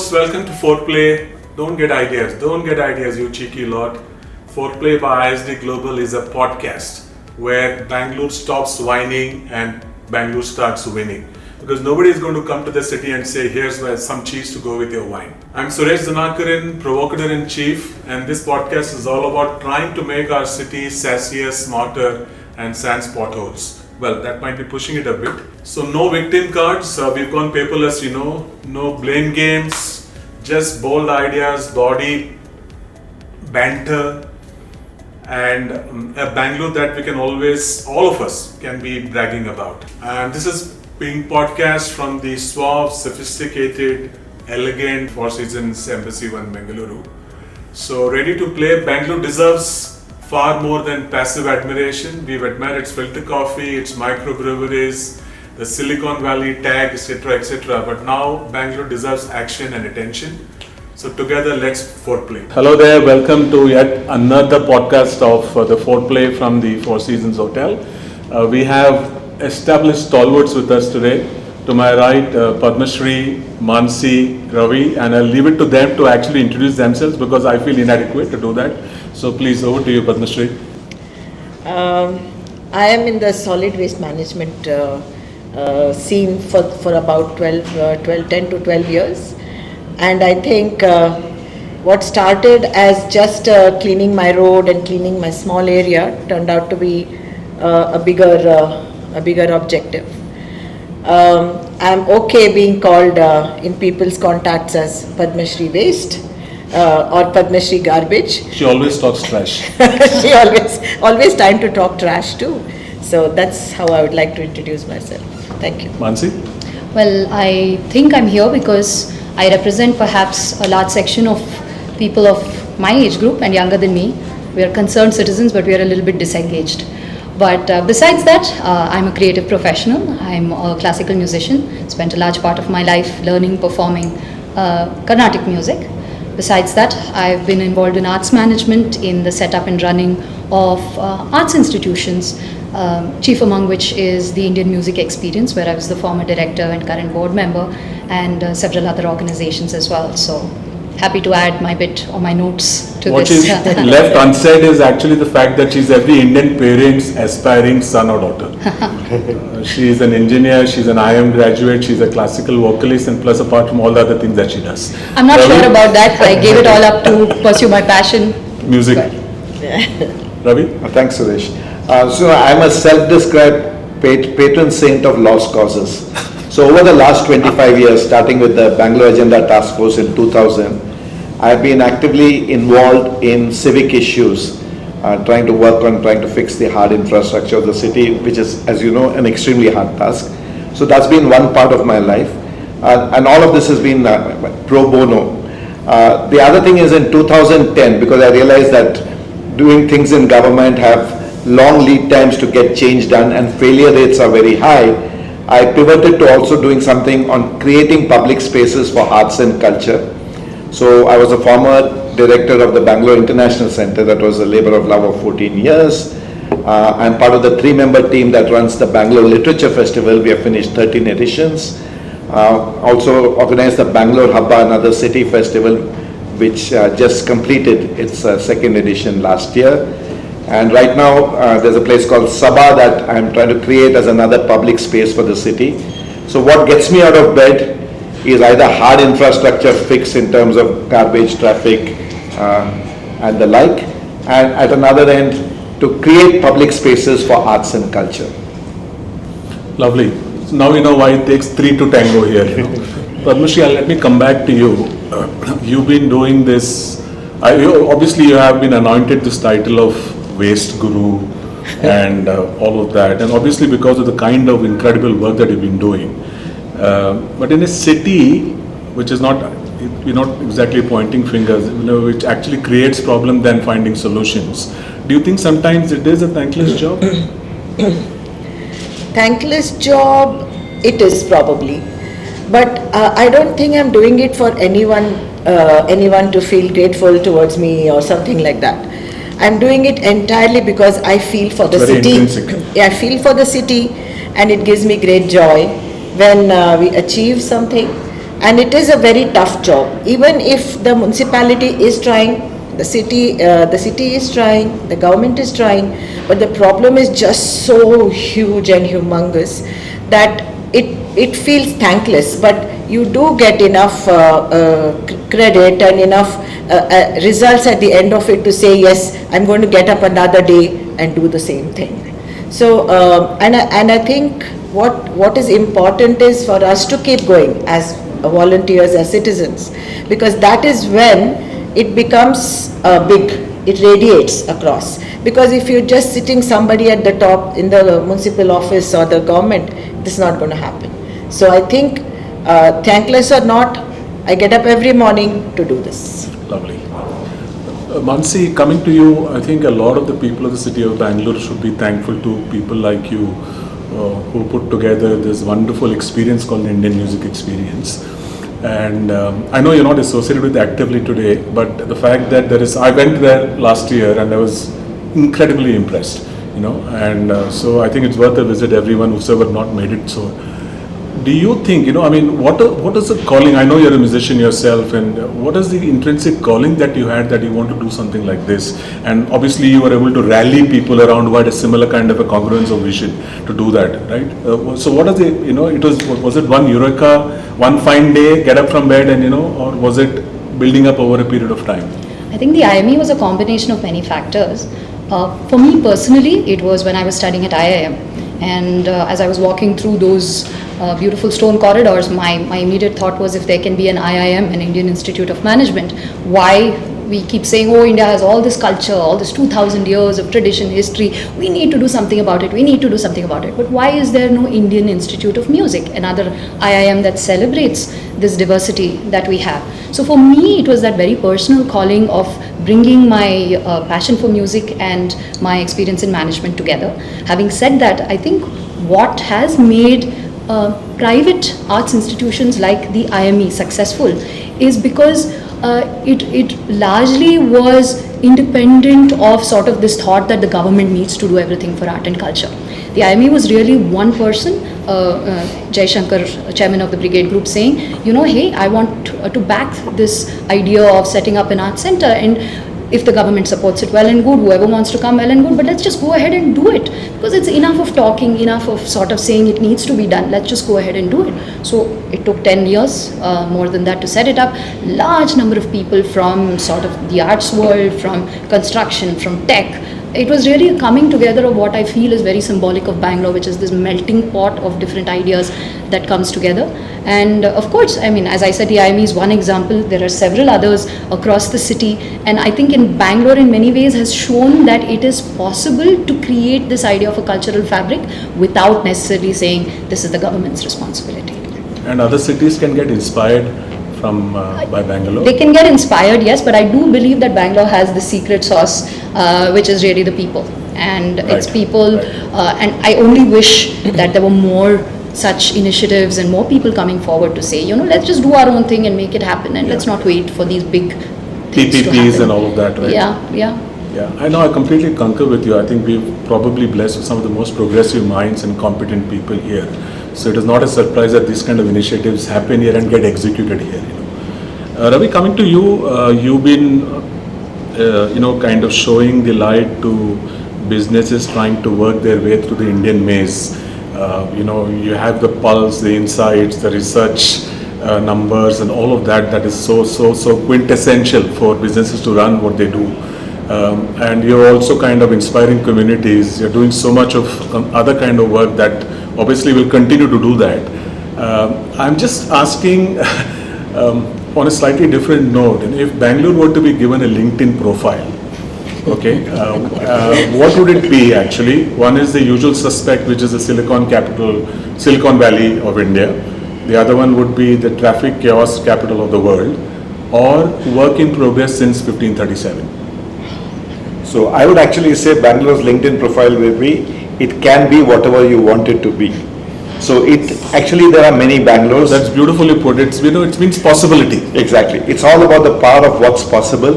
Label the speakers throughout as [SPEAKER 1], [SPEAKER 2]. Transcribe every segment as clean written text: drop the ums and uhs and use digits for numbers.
[SPEAKER 1] folks, welcome to Foreplay. Don't get ideas, you cheeky lot. Foreplay by ISD Global is a podcast where Bangalore stops whining and Bangalore starts winning. Because nobody is going to come to the city and say, here's some cheese to go with your wine. I'm Suresh Dhanakaran, provocateur in chief, and this podcast is all about trying to make our city sassier, smarter, and sans potholes. Well, that might be pushing it a bit. So no victim cards, we've gone paperless, no blame games, just bold ideas, body, banter, and a Bangalore that we can always, all of us can be bragging about. And this is being podcast from the suave, sophisticated, elegant Four Seasons Embassy 1 Bengaluru. So ready to play. Bangalore deserves far more than passive admiration. We've admired its filter coffee, its microbreweries, the Silicon Valley tag, etc. But now Bangalore deserves action and attention. So together, let's foreplay. Hello there, welcome to yet another podcast of the Foreplay from the Four Seasons Hotel. We have established stalwarts with us today. To my right, Padma Shri, Mansi, Ravi, and I'll leave it to them to actually introduce themselves because I feel inadequate to do that. So please, over to you, Padma Shri.
[SPEAKER 2] I am in the solid waste management scene for about 10 to 12 years. And I think what started as just cleaning my road and cleaning my small area turned out to be a bigger objective. I'm okay being called in people's contacts as Padma Shri Waste or Padma Shri Garbage.
[SPEAKER 1] She always talks trash.
[SPEAKER 2] She always time to talk trash too. So that's how I would like to introduce myself. Thank you.
[SPEAKER 1] Mansi?
[SPEAKER 3] Well, I think I'm here because I represent perhaps a large section of people of my age group and younger than me. We are concerned citizens, but we are a little bit disengaged. But besides that, I'm a creative professional. I'm a classical musician. Spent a large part of my life learning, performing Carnatic music. Besides that, I've been involved in arts management in the setup and running of arts institutions, chief among which is the Indian Music Experience, where I was the former director and current board member, and several other organizations as well. So happy to add my bit or my notes to
[SPEAKER 1] what
[SPEAKER 3] this.
[SPEAKER 1] What is left unsaid is actually the fact that she's every Indian parent's aspiring son or daughter. She is an engineer, she's an IM graduate, she's a classical vocalist, and plus apart from all the other things that she does.
[SPEAKER 3] I'm not sure about that. I gave it all up to pursue my passion.
[SPEAKER 1] Music. Ravi?
[SPEAKER 4] Thanks, Suresh. So I'm a self-described patron saint of lost causes. So over the last 25 years, starting with the Bangalore Agenda Task Force in 2000, I've been actively involved in civic issues, trying to fix the hard infrastructure of the city, which is, as you know, an extremely hard task. So that's been one part of my life. And all of this has been pro bono. The other thing is in 2010, because I realized that doing things in government have long lead times to get change done and failure rates are very high, I pivoted to also doing something on creating public spaces for arts and culture. So I was a former director of the Bangalore International Center. That was a labor of love of 14 years. I'm part of the 3-member team that runs the Bangalore Literature Festival. We have finished 13 editions. Also organized the Bangalore Habba, another city festival, which just completed its second edition last year. And right now there's a place called Sabha that I'm trying to create as another public space for the city. So what gets me out of bed is either hard infrastructure fix in terms of garbage, traffic, and the like, and at another end to create public spaces for arts and culture.
[SPEAKER 1] Lovely. So now you know why it takes 3 to tango here. Padma Shri, let me come back to you. You've been doing this, obviously you have been anointed this title of Waste Guru and all of that, and obviously because of the kind of incredible work that you've been doing. But in a city which is not, you're not exactly pointing fingers, which actually creates problem than finding solutions. Do you think sometimes it is a thankless job?
[SPEAKER 2] Thankless job, it is probably. But I don't think I'm doing it for anyone to feel grateful towards me or something like that. I'm doing it entirely because I feel for the city. Yeah, I feel for the city, and it gives me great joy when we achieve something and it is a very tough job. Even if the municipality is trying, the city is trying, the government is trying, but the problem is just so huge and humongous that it feels thankless. But you do get enough credit and enough results at the end of it to say, yes, I'm going to get up another day and do the same thing. So and I think what is important is for us to keep going as volunteers, as citizens, because that is when it becomes big, it radiates across. Because if you're just sitting somebody at the top in the municipal office or the government, this is not going to happen. So I think, thankless or not, I get up every morning to do this.
[SPEAKER 1] Lovely. Mansi, coming to you, I think a lot of the people of the city of Bangalore should be thankful to people like you who put together this wonderful experience called the Indian Music Experience. And I know you're not associated with it actively today, but the fact that I went there last year and I was incredibly impressed, and so I think it's worth a visit, everyone who's ever not made it. So do you think, what is the calling? I know you're a musician yourself, and what is the intrinsic calling that you had that you want to do something like this? And obviously you were able to rally people around who had a similar kind of a congruence of vision to do that, right? So what is it, was it one eureka, one fine day, get up from bed and, or was it building up over a period of time?
[SPEAKER 3] I think the IME was a combination of many factors. For me personally, it was when I was studying at IIM, and as I was walking through those beautiful stone corridors, my immediate thought was, if there can be an IIM, an Indian Institute of Management, why we keep saying, oh, India has all this culture, all this 2000 years of tradition, history, we need to do something about it, but why is there no Indian Institute of Music, another IIM that celebrates this diversity that we have? So for me, it was that very personal calling of bringing my passion for music and my experience in management together. Having said that, I think what has made private arts institutions like the IME successful is because it largely was independent of sort of this thought that the government needs to do everything for art and culture. The IME was really one person, Jai Shankar, chairman of the brigade group, saying, hey, I want to back this idea of setting up an art center, and if the government supports it, well and good, whoever wants to come, well and good, but let's just go ahead and do it, because it's enough of talking, enough of sort of saying it needs to be done, let's just go ahead and do it. So it took 10 years, more than that, to set it up. Large number of people from sort of the arts world, from construction, from tech. It was really a coming together of what I feel is very symbolic of Bangalore, which is this melting pot of different ideas that comes together. And of course, I mean, as I said, the IME is one example. There are several others across the city. And I think in Bangalore, in many ways, has shown that it is possible to create this idea of a cultural fabric without necessarily saying this is the government's responsibility.
[SPEAKER 1] And other cities can get inspired from by Bangalore? They
[SPEAKER 3] can get inspired, yes, but I do believe that Bangalore has the secret sauce, which is really the people. And
[SPEAKER 1] right.
[SPEAKER 3] It's people,
[SPEAKER 1] right.
[SPEAKER 3] And I only wish that there were more such initiatives and more people coming forward to say, let's just do our own thing and make it happen, and let's not wait for these big things to happen.
[SPEAKER 1] PPPs and all of that, right?
[SPEAKER 3] Yeah.
[SPEAKER 1] I know, I completely concur with you. I think we're probably blessed with some of the most progressive minds and competent people here. So it is not a surprise that these kind of initiatives happen here and get executed here. Ravi, coming to you, you've been, kind of showing the light to businesses trying to work their way through the Indian maze. You have the pulse, the insights, the research numbers, and all of that. That is so quintessential for businesses to run what they do. And you're also kind of inspiring communities. You're doing so much of other kind of work that obviously will continue to do that. I'm just asking on a slightly different note, and if Bangalore were to be given a LinkedIn profile, okay, what would it be actually? One is the usual suspect, which is the Silicon Valley of India. The other one would be the traffic chaos capital of the world, or work in progress since 1537.
[SPEAKER 4] So I would actually say Bangalore's LinkedIn profile will be, it can be whatever you want it to be. So there are many Bangalores.
[SPEAKER 1] That's beautifully put. It means possibility.
[SPEAKER 4] Exactly. It's all about the power of what's possible.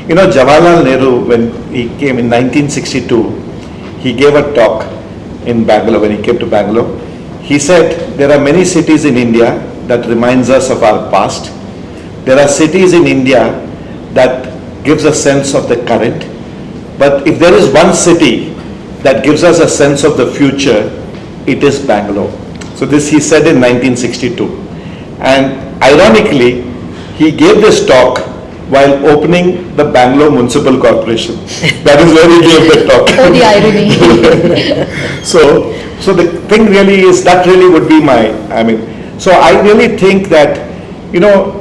[SPEAKER 4] Jawaharlal Nehru, when he came in 1962, he gave a talk in Bangalore when he came to Bangalore. He said, there are many cities in India, that reminds us of our past. There are cities in India that gives a sense of the current. But if there is one city that gives us a sense of the future, it is Bangalore. So this he said in 1962. And ironically, he gave this talk while opening the Bangalore Municipal Corporation. That is where he gave the talk.
[SPEAKER 3] Oh, the irony.
[SPEAKER 4] So the thing really is, that really would be so I really think that,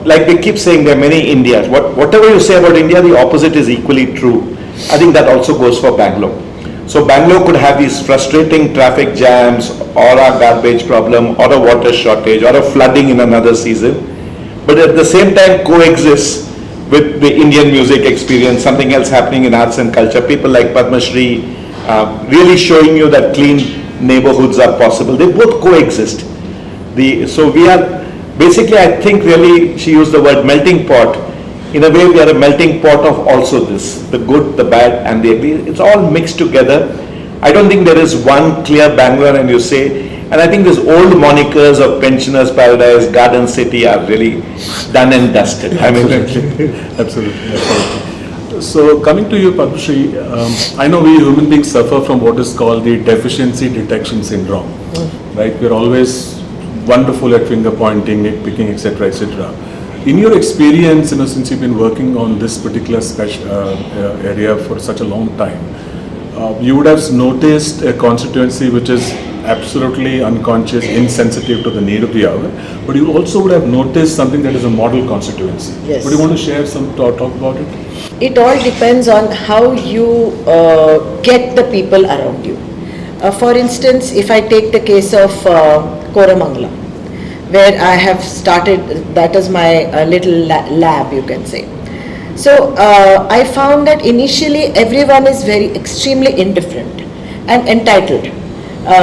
[SPEAKER 4] like they keep saying, there are many Indias. Whatever you say about India, the opposite is equally true. I think that also goes for Bangalore. So Bangalore could have these frustrating traffic jams, or a garbage problem, or a water shortage, or a flooding in another season, but at the same time coexist with the Indian music experience, something else happening in arts and culture, people like Padma Shri really showing you that clean neighborhoods are possible. They both coexist. So we are basically, I think really, she used the word melting pot. In a way, we are a melting pot of also this, the good, the bad, and the ugly. It's all mixed together. I don't think there is one clear Bangalore, and you say, and I think these old monikers of Pensioners Paradise, Garden City are really done and dusted.
[SPEAKER 1] Absolutely. So coming to you, Padma Shri, I know we human beings suffer from what is called the deficiency detection syndrome, right? We're always wonderful at finger pointing, nitpicking, etc., etc. In your experience, since you've been working on this particular area for such a long time, you would have noticed a constituency which is absolutely unconscious, insensitive to the need of the hour, but you also would have noticed something that is a model constituency.
[SPEAKER 2] Yes.
[SPEAKER 1] Would you want to share some talk about it?
[SPEAKER 2] It all depends on how you get the people around you. For instance, if I take the case of Koramangala, where I have started, that is my little lab, you can say. So I found that initially everyone is extremely indifferent and entitled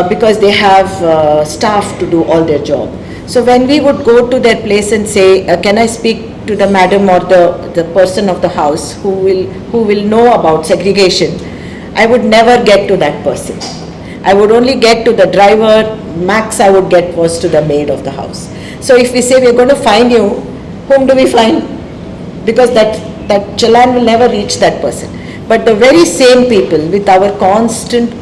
[SPEAKER 2] because they have staff to do all their job. So when we would go to their place and say, can I speak to the madam or the person of the house who will know about segregation, I would never get to that person. I would only get to the driver, max I would get was to the maid of the house. So if we say we are going to fine you, whom do we fine? Because that challan will never reach that person. But the very same people, with our constant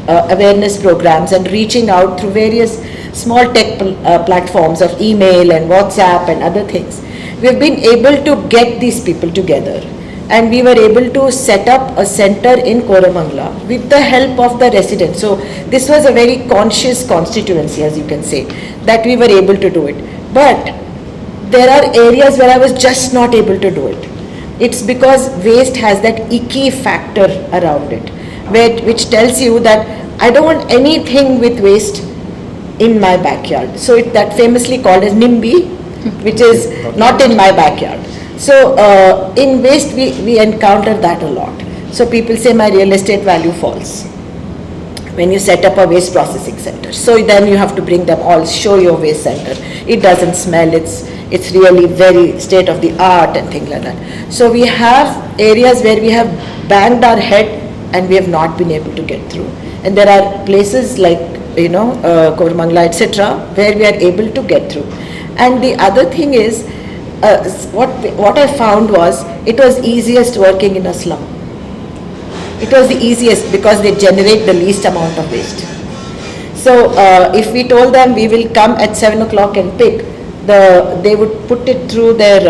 [SPEAKER 2] awareness programs and reaching out through various small tech platforms of email and WhatsApp and other things, we have been able to get these people together. And we were able to set up a center in Koramangala with the help of the residents. So this was a very conscious constituency, as you can say, that we were able to do it. But there are areas where I was just not able to do it. It's because waste has that icky factor around it, which tells you that I don't want anything with waste in my backyard. So that famously called as NIMBY, which is not in my backyard. So in waste we encounter that a lot. So people say my real estate value falls when you set up a waste processing center. So then you have to bring them all, show your waste center. It doesn't smell, it's really very state of the art and things like that. So we have areas where we have banged our head and we have not been able to get through. And there are places like, Koramangala, etc., where we are able to get through. And the other thing is, what I found was, it was easiest working in a slum. It was the easiest because they generate the least amount of waste. So if we told them we will come at 7 o'clock and pick, they would put it through their,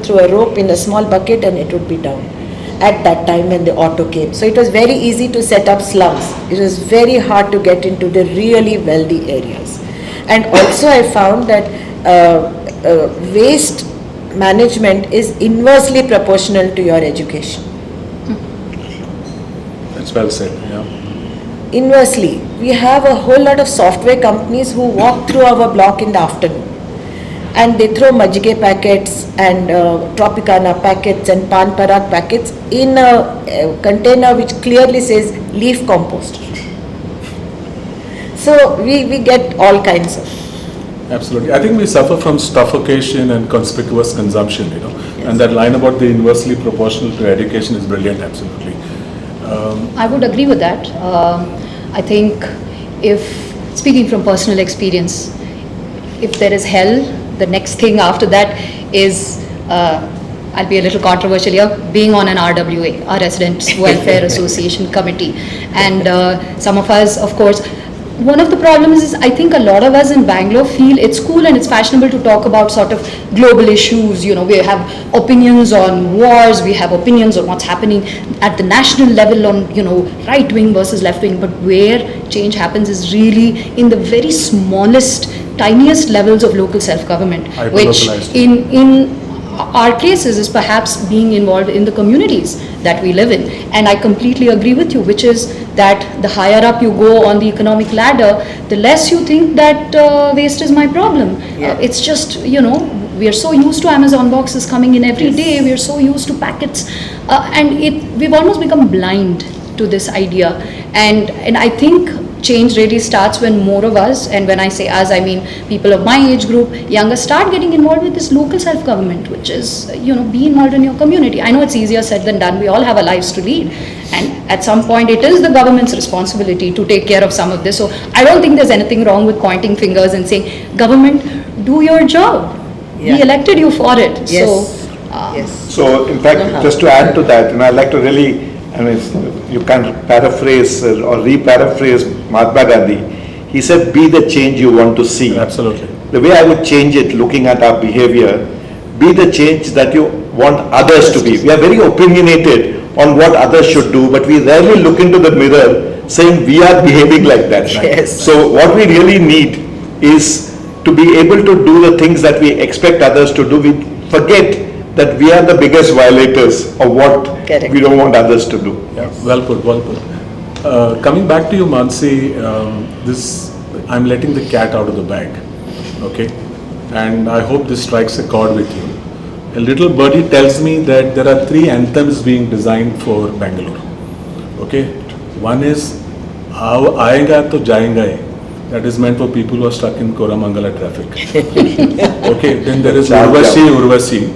[SPEAKER 2] through a rope in a small bucket, and it would be down at that time when the auto came. So it was very easy to set up slums. It was very hard to get into the really wealthy areas. And also I found that waste management is inversely proportional to your education.
[SPEAKER 1] That's well said, yeah.
[SPEAKER 2] Inversely, we have a whole lot of software companies who walk through our block in the afternoon and they throw majige packets and Tropicana packets and Pan Parak packets in a container which clearly says leaf composter. So we get all kinds of.
[SPEAKER 1] Absolutely. I think we suffer from suffocation and conspicuous consumption,
[SPEAKER 2] Yes.
[SPEAKER 1] And that line about the inversely proportional to education is brilliant, absolutely.
[SPEAKER 3] I would agree with that. I think, if speaking from personal experience, if there is hell, the next thing after that is, I'll be a little controversial here, being on an RWA, our Residents Welfare Association Committee. And some of us, of course, one of the problems is I think a lot of us in Bangalore feel it's cool and it's fashionable to talk about sort of global issues. You know, we have opinions on wars, we have opinions on what's happening at the national level on, you know, right wing versus left wing, but where change happens is really in the very smallest, tiniest levels of local self-government, which in our cases is perhaps being involved in the communities that we live in. And I completely agree with you, which is that the higher up you go on the economic ladder, the less you think that waste is my problem.
[SPEAKER 2] Yeah.
[SPEAKER 3] It's just, you know, we are so used to Amazon boxes coming in every day, we are so used to packets, and we've almost become blind to this idea. And I think change really starts when more of us, and when I say us, I mean people of my age group, younger, start getting involved with this local self-government, which is, you know, be involved in your community. I know it's easier said than done. We all have our lives to lead. And at some point, it is the government's responsibility to take care of some of this. So I don't think there's anything wrong with pointing fingers and saying, government, do your job.
[SPEAKER 2] Yeah.
[SPEAKER 3] We elected you for it.
[SPEAKER 2] Yes.
[SPEAKER 3] So,
[SPEAKER 2] Yes.
[SPEAKER 4] So in fact, just to add to that, I'd like to really, you can paraphrase or re-paraphrase Mahatma Gandhi. He said, be the change you want to see.
[SPEAKER 1] Absolutely.
[SPEAKER 4] The way I would change it, looking at our behavior, be the change that you want others to be. We are very opinionated on what others should do, but we rarely look into the mirror saying we are behaving like that.
[SPEAKER 2] Yes.
[SPEAKER 4] So what we really need is to be able to do the things that we expect others to do. We forget that we are the biggest violators of what
[SPEAKER 2] Correct.
[SPEAKER 4] we don't want others to do.
[SPEAKER 1] Yeah, well put, well put. Coming back to you, Mansi, I'm letting the cat out of the bag, okay? And I hope this strikes a chord with you. A little birdie tells me that there are 3 anthems being designed for Bangalore, okay? One is, Aayega to Jayenge Hai. That is meant for people who are stuck in Koramangala traffic. Okay, then there is Urvasi.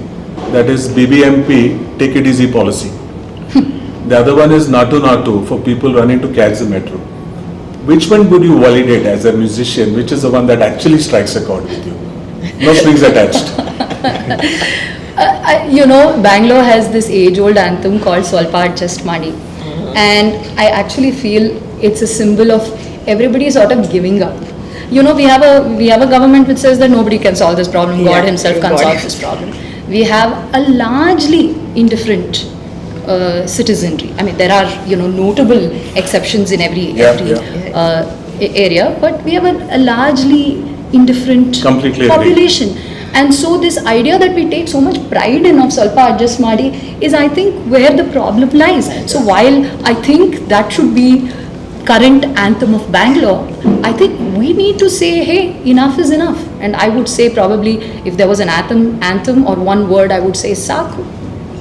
[SPEAKER 1] That is BBMP, take it easy policy. The other one is Natu for people running to catch the metro. Which one would you validate as a musician? Which is the one that actually strikes a chord with you? No strings attached.
[SPEAKER 3] you know, Bangalore has this age-old anthem called Brightest. And I actually feel it's a symbol of everybody sort of giving up. You know, we have a government which says that nobody can solve this problem.
[SPEAKER 2] Yeah,
[SPEAKER 3] God himself can solve this problem. We have a largely indifferent citizenry. I mean, there are, you know, notable exceptions in every area, but we have a largely indifferent population.
[SPEAKER 1] Agree.
[SPEAKER 3] And so this idea that we take so much pride in of Salpa Adjust Madi is, I think, where the problem lies. So while I think that should be current anthem of Bangalore, I think we need to say, hey, enough is enough. And I would say probably if there was an anthem or one word, I would say Saku,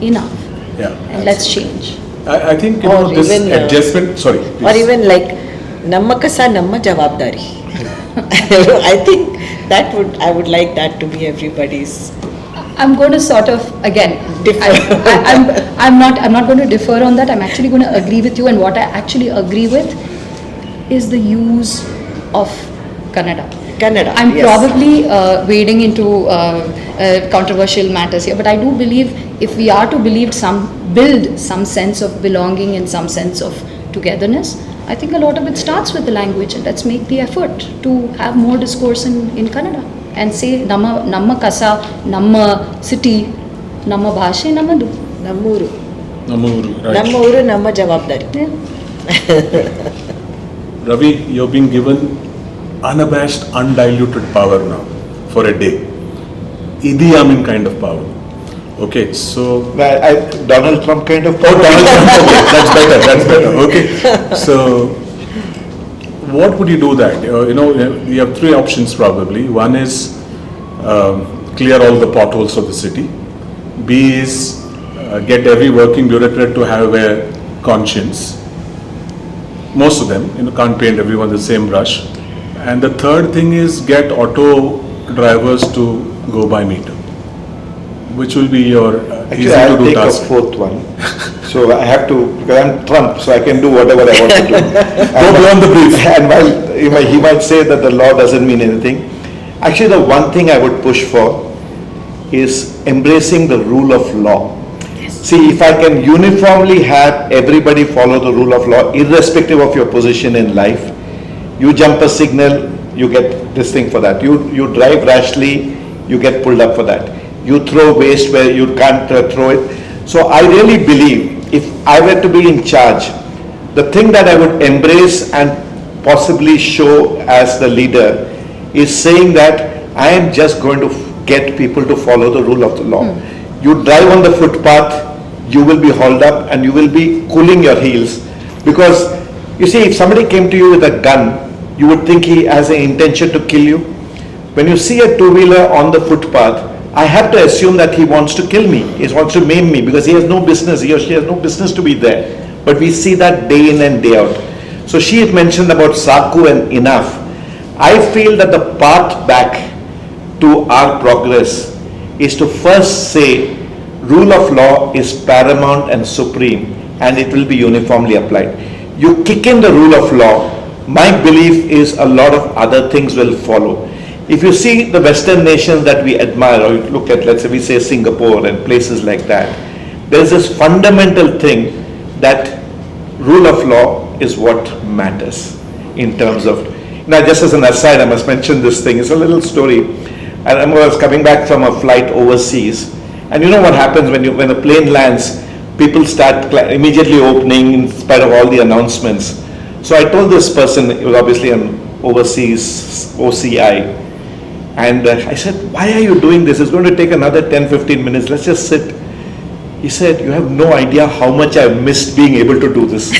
[SPEAKER 3] enough.
[SPEAKER 1] Yeah.
[SPEAKER 3] And let's change.
[SPEAKER 1] I think, you know, this
[SPEAKER 2] even,
[SPEAKER 1] adjustment, sorry. Please.
[SPEAKER 2] Or even like, Namma Kasa Namma Jawabdari. I think I would like that to be everybody's.
[SPEAKER 3] I'm going to sort of, again, I'm not going to differ on that. I'm actually going to agree with you, and what I actually agree with is the use of Kannada. I'm probably wading into controversial matters here, but I do believe if we are to build some sense of belonging and some sense of togetherness, I think a lot of it starts with the language, and let's make the effort to have more discourse in Kannada and say Namma Kasa, Namma City, Namma Bhashe, Nammadu.
[SPEAKER 2] Nammuru.
[SPEAKER 1] Right.
[SPEAKER 2] Namma Uru, Namma Jawabdari.
[SPEAKER 3] Yeah.
[SPEAKER 1] Ravi, you're being given unabashed, undiluted power now for a day. Idi Amin kind of power. Okay, so
[SPEAKER 4] Donald Trump kind of.
[SPEAKER 1] Oh, Donald Trump. Okay, that's better. Okay, so what would you do that? You know, we have 3 options probably. One is clear all the potholes of the city. B is get every working bureaucrat to have a conscience. Most of them, you know, can't paint everyone the same brush. And the third thing is get auto drivers to go by meter. Which will be your
[SPEAKER 4] Actually, I'll take a 4th one. So I have to, because I'm Trump, so I can do whatever I want to do.
[SPEAKER 1] Go beyond the brief.
[SPEAKER 4] And while he might say that the law doesn't mean anything, Actually, the one thing I would push for is embracing the rule of law. See, if I can uniformly have everybody follow the rule of law, irrespective of your position in life, you jump a signal, you get this thing for that. You drive rashly, you get pulled up for that. You throw waste where you can't throw it. So I really believe if I were to be in charge, the thing that I would embrace and possibly show as the leader is saying that I am just going to get people to follow the rule of the law. You drive on the footpath, you will be hauled up and you will be cooling your heels, because you see, if somebody came to you with a gun, you would think he has an intention to kill you. When you see a two-wheeler on the footpath, I have to assume that he wants to kill me, he wants to maim me, because he has no business, he or she has no business to be there. But we see that day in and day out. So she had mentioned about Saku and enough. I feel that the path back to our progress is to first say rule of law is paramount and supreme, and it will be uniformly applied. You kick in the rule of law, my belief is a lot of other things will follow. If you see the Western nations that we admire, or you look at, let's say we say Singapore and places like that, there's this fundamental thing that rule of law is what matters in terms of. Now, just as an aside, I must mention this thing. It's a little story. I remember I was coming back from a flight overseas, and you know what happens when a plane lands, people start immediately opening in spite of all the announcements. So I told this person, it was obviously an overseas OCI, and I said, why are you doing this? It's going to take another 10-15 minutes. Let's just sit. He said, you have no idea how much I've missed being able to do this. I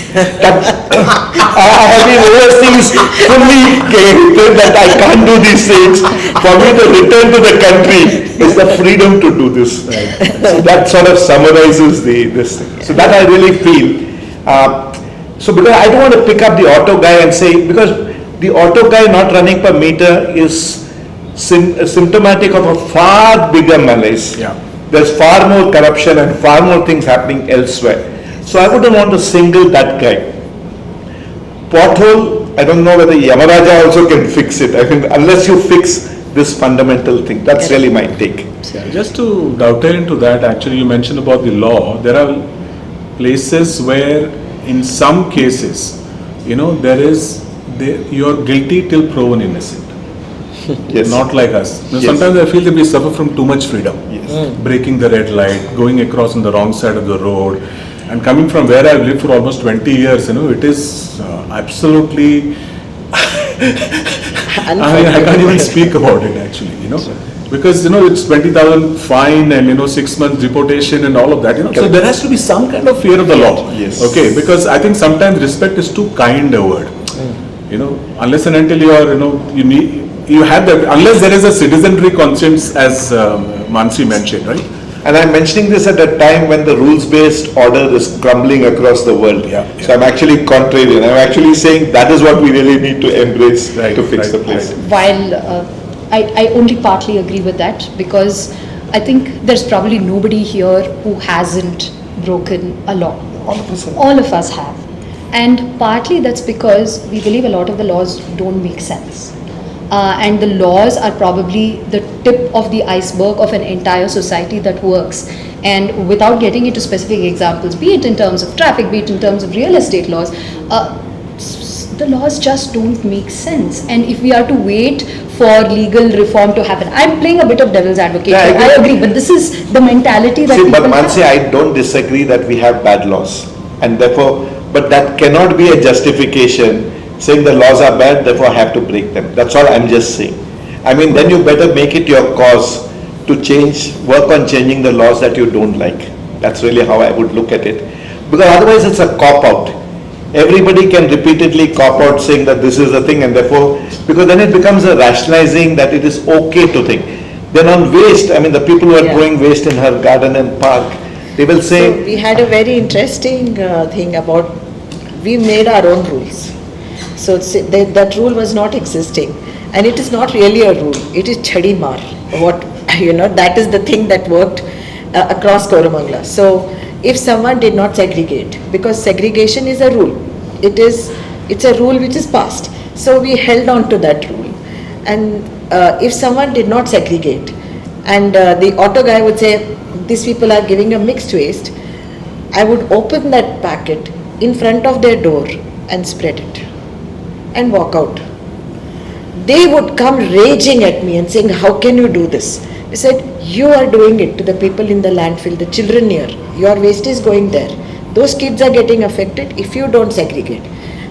[SPEAKER 4] have been overseas fully committed that I can't do these things. For me to return to the country is the freedom to do this. So that sort of summarizes this thing. So that I really feel. So because I don't want to pick up the auto guy and say, because the auto guy not running per meter is symptomatic of a far bigger malaise.
[SPEAKER 1] Yeah.
[SPEAKER 4] There's far more corruption and far more things happening elsewhere. So I wouldn't want to single that guy. Pothole, I don't know whether Yamaraja also can fix it. I mean, unless you fix this fundamental thing. That's really my take.
[SPEAKER 1] Yeah, just to dovetail into that, actually you mentioned about the law. There are places where in some cases, you're guilty till proven innocent.
[SPEAKER 4] Yes.
[SPEAKER 1] Not like us.
[SPEAKER 4] Yes.
[SPEAKER 1] Sometimes I feel that we suffer from too much freedom.
[SPEAKER 4] Yes.
[SPEAKER 1] Breaking the red light, going across on the wrong side of the road, and coming from where I've lived for almost 20 years, it is absolutely. I can't even speak about it actually, because it's 20,000 fine and 6 months deportation and all of that. So there has to be some kind of fear of the law.
[SPEAKER 4] Yes.
[SPEAKER 1] Okay, because I think sometimes respect is too kind a word. Unless and until you are, you have that, unless there is a citizenry conscience, as Mansi mentioned, right?
[SPEAKER 4] And I'm mentioning this at a time when the rules-based order is crumbling across the world.
[SPEAKER 1] Yeah.
[SPEAKER 4] So I'm actually contrarian. I'm actually saying that is what we really need to embrace to fix the place.
[SPEAKER 3] While I only partly agree with that, because I think there's probably nobody here who hasn't broken a law.
[SPEAKER 4] All of us have.
[SPEAKER 3] All of us have. And partly that's because we believe a lot of the laws don't make sense. And the laws are probably the tip of the iceberg of an entire society that works. And without getting into specific examples, be it in terms of traffic, be it in terms of real estate laws, the laws just don't make sense. And if we are to wait for legal reform to happen, I'm playing a bit of devil's advocate.
[SPEAKER 4] Yeah,
[SPEAKER 3] I agree, but this is the mentality that
[SPEAKER 4] See,
[SPEAKER 3] people
[SPEAKER 4] but Mansi,
[SPEAKER 3] have.
[SPEAKER 4] I don't disagree that we have bad laws, and therefore, but that cannot be a justification saying the laws are bad, therefore I have to break them. That's all I'm just saying. I mean, then you better make it your cause to work on changing the laws that you don't like. That's really how I would look at it. Because otherwise it's a cop-out. Everybody can repeatedly cop out saying that this is the thing, and therefore, because then it becomes a rationalizing that it is okay to think. Then on waste, I mean, the people who are throwing waste in her garden and park, they will say...
[SPEAKER 2] So we had a very interesting thing about, we made our own rules. So that rule was not existing, and it is not really a rule. It is chhadi maar. That is the thing that worked across Koramangala. So if someone did not segregate, because segregation is a rule, it's a rule which is passed. So we held on to that rule, and if someone did not segregate, and the auto guy would say, these people are giving a mixed waste, I would open that packet in front of their door and spread it and walk out. They would come raging at me and saying, how can you do this? I said, you are doing it to the people in the landfill, the children near. Your waste is going there. Those kids are getting affected if you don't segregate.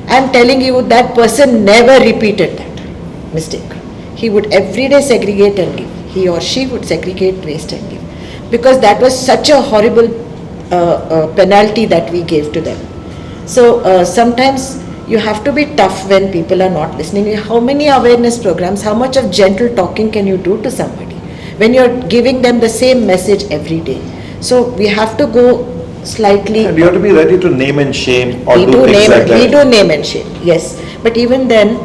[SPEAKER 2] I am telling you, that person never repeated that mistake. He would every day segregate and give. He or she would segregate waste and give. Because that was such a horrible penalty that we gave to them. So sometimes you have to be tough when people are not listening. How many awareness programs, how much of gentle talking can you do to somebody when you're giving them the same message every day? So we have to go slightly.
[SPEAKER 4] And you have to be ready to name and shame or
[SPEAKER 2] we
[SPEAKER 4] do things like that.
[SPEAKER 2] We do name and shame, yes. But even then,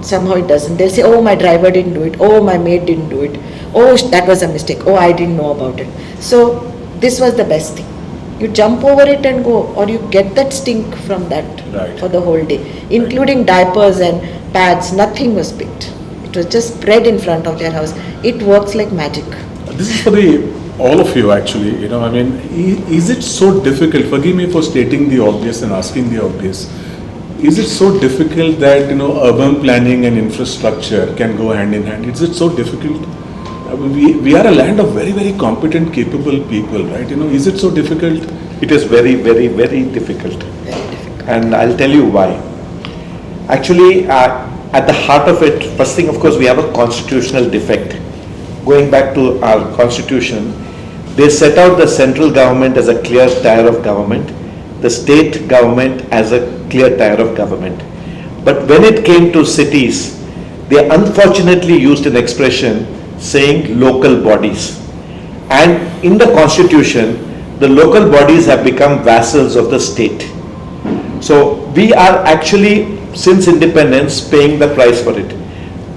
[SPEAKER 2] somehow it doesn't. They'll say, oh, my driver didn't do it. Oh, my maid didn't do it. Oh, that was a mistake. Oh, I didn't know about it. So this was the best thing. You jump over it and go, or you get that stink from that for the whole day, including diapers and pads. Nothing was picked. It was just spread in front of their house. It works like magic.
[SPEAKER 1] This is for all of you actually. Is it so difficult? Forgive me for stating the obvious and asking the obvious. Is it so difficult that urban planning and infrastructure can go hand in hand? Is it so difficult? We are a land of very, very competent, capable people, right? Is it so difficult?
[SPEAKER 4] It is very, very, very difficult.
[SPEAKER 2] Very difficult.
[SPEAKER 4] And I'll tell you why. Actually, at the heart of it, first thing, of course, we have a constitutional defect. Going back to our constitution, they set out the central government as a clear tier of government, the state government as a clear tier of government. But when it came to cities, they unfortunately used an expression saying local bodies. And in the constitution, the local bodies have become vassals of the state. So we are actually, since independence, paying the price for it.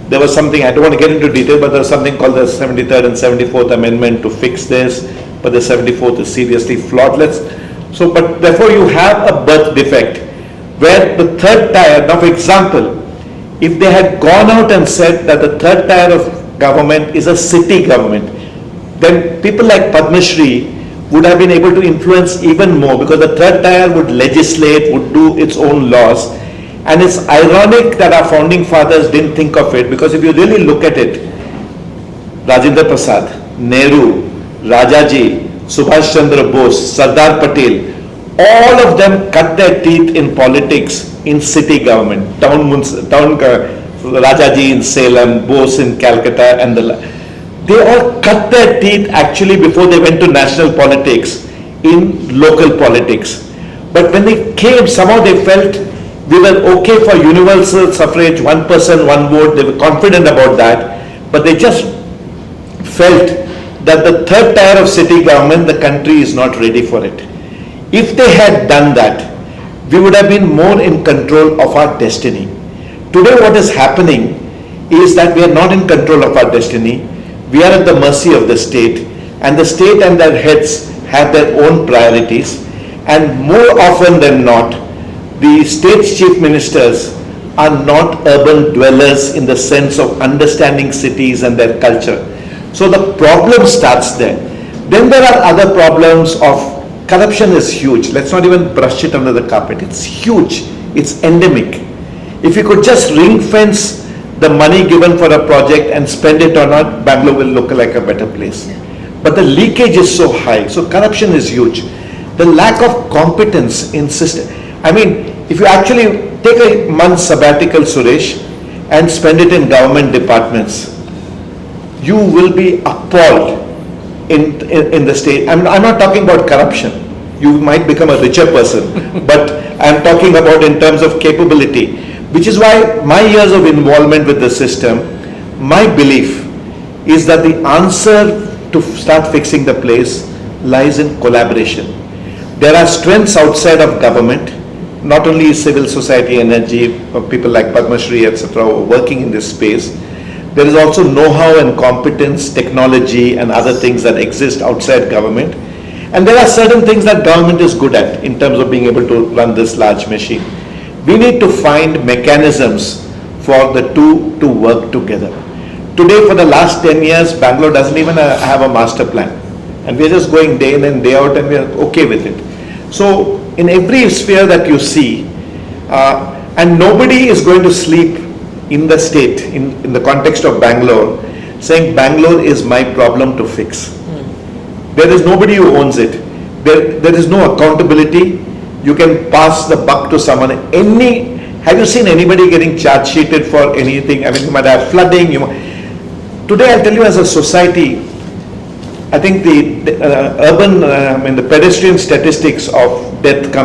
[SPEAKER 4] There was something, I don't want to get into detail, but there was something called the 73rd and 74th Amendment to fix this, but the 74th is seriously flawed. But therefore you have a birth defect, where the third tier, now for example, if they had gone out and said that the third tier of government is a city government, then people like Padma Shri would have been able to influence even more, because the third tier would legislate, would do its own laws. And it's ironic that our founding fathers didn't think of it, because if you really look at it, Rajendra Prasad, Nehru, Rajaji, Subhash Chandra Bose, Sardar Patel, all of them cut their teeth in politics in city government. Rajaji in Salem, Bose in Calcutta, and they all cut their teeth actually before they went to national politics in local politics. But when they came, somehow they felt we were okay for universal suffrage, one person, one vote. They were confident about that, but they just felt that the third tier of city government, the country is not ready for it. If they had done that, we would have been more in control of our destiny. Today what is happening is that we are not in control of our destiny. We are at the mercy of the state, and the state and their heads have their own priorities, and more often than not, the state's chief ministers are not urban dwellers in the sense of understanding cities and their culture. So the problem starts there. Then there are other problems of corruption is huge. Let's not even brush it under the carpet. It's huge. It's endemic. If you could just ring fence the money given for a project and spend it or not, Bangalore will look like a better place. But the leakage is so high. So corruption is huge. The lack of competence in system. I mean, if you actually take a month sabbatical, Suresh, and spend it in government departments, you will be appalled in the state. I'm not talking about corruption. You might become a richer person, but I'm talking about in terms of capability, which is why my years of involvement with the system, my belief is that the answer to start fixing the place lies in collaboration. There are strengths outside of government, not only civil society, energy, people like Padma Shri, etc., working in this space. There is also know-how and competence, technology, and other things that exist outside government. And there are certain things that government is good at in terms of being able to run this large machine. We need to find mechanisms for the two to work together. Today, for the last 10 years, Bangalore doesn't even have a master plan. And we're just going day in and day out and we're okay with it. So, in every sphere that you see, and nobody is going to sleep in the state, in the context of Bangalore, saying Bangalore is my problem to fix. There is nobody who owns it. There is no accountability. You can pass the buck to someone. Have you seen anybody getting charge sheeted for anything? I mean, you might have flooding. Today, I'll tell you, as a society, I think the urban, the pedestrian statistics of death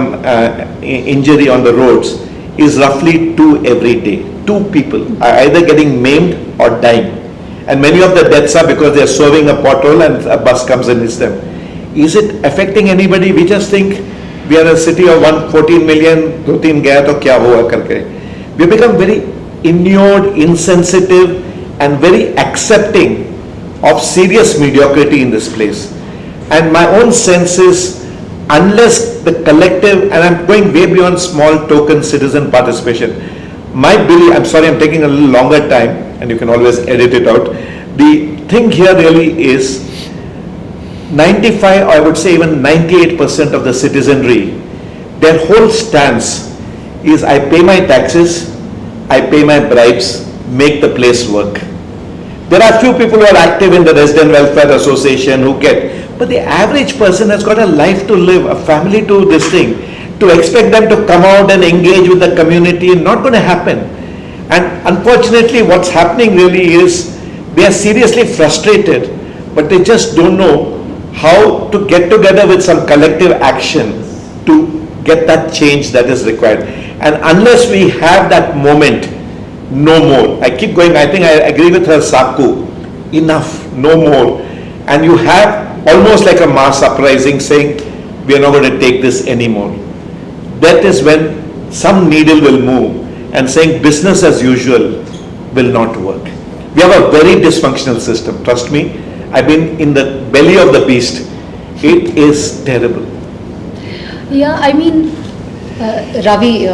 [SPEAKER 4] injury on the roads is roughly 2 every day. 2 people are either getting maimed or dying. And many of the deaths are because they are swerving a pothole and a bus comes and hits them. Is it affecting anybody? We just think we are a city of 14 million, 2-3 gaya to kya hua karke. We become very inured, insensitive and very accepting of serious mediocrity in this place. And my own sense is, unless the collective, and I'm going way beyond small token citizen participation, my belief, I'm sorry I'm taking a little longer time and you can always edit it out. The thing here really is 95, or I would say even 98% of the citizenry, their whole stance is I pay my taxes, I pay my bribes, make the place work. There are few people who are active in the Resident Welfare Association who get, but the average person has got a life to live, a family to this thing. To expect them to come out and engage with the community, not going to happen. And unfortunately, what's happening really is they are seriously frustrated, but they just don't know how to get together with some collective action to get that change that is required. And unless we have that moment, no more. I keep going, I think I agree with her, Saku, enough, no more. And you have almost like a mass uprising saying, we are not going to take this anymore. That is when some needle will move and saying business as usual will not work. We have a very dysfunctional system, trust me. I've been in the belly of the beast. It is terrible.
[SPEAKER 3] Yeah, I mean, Ravi,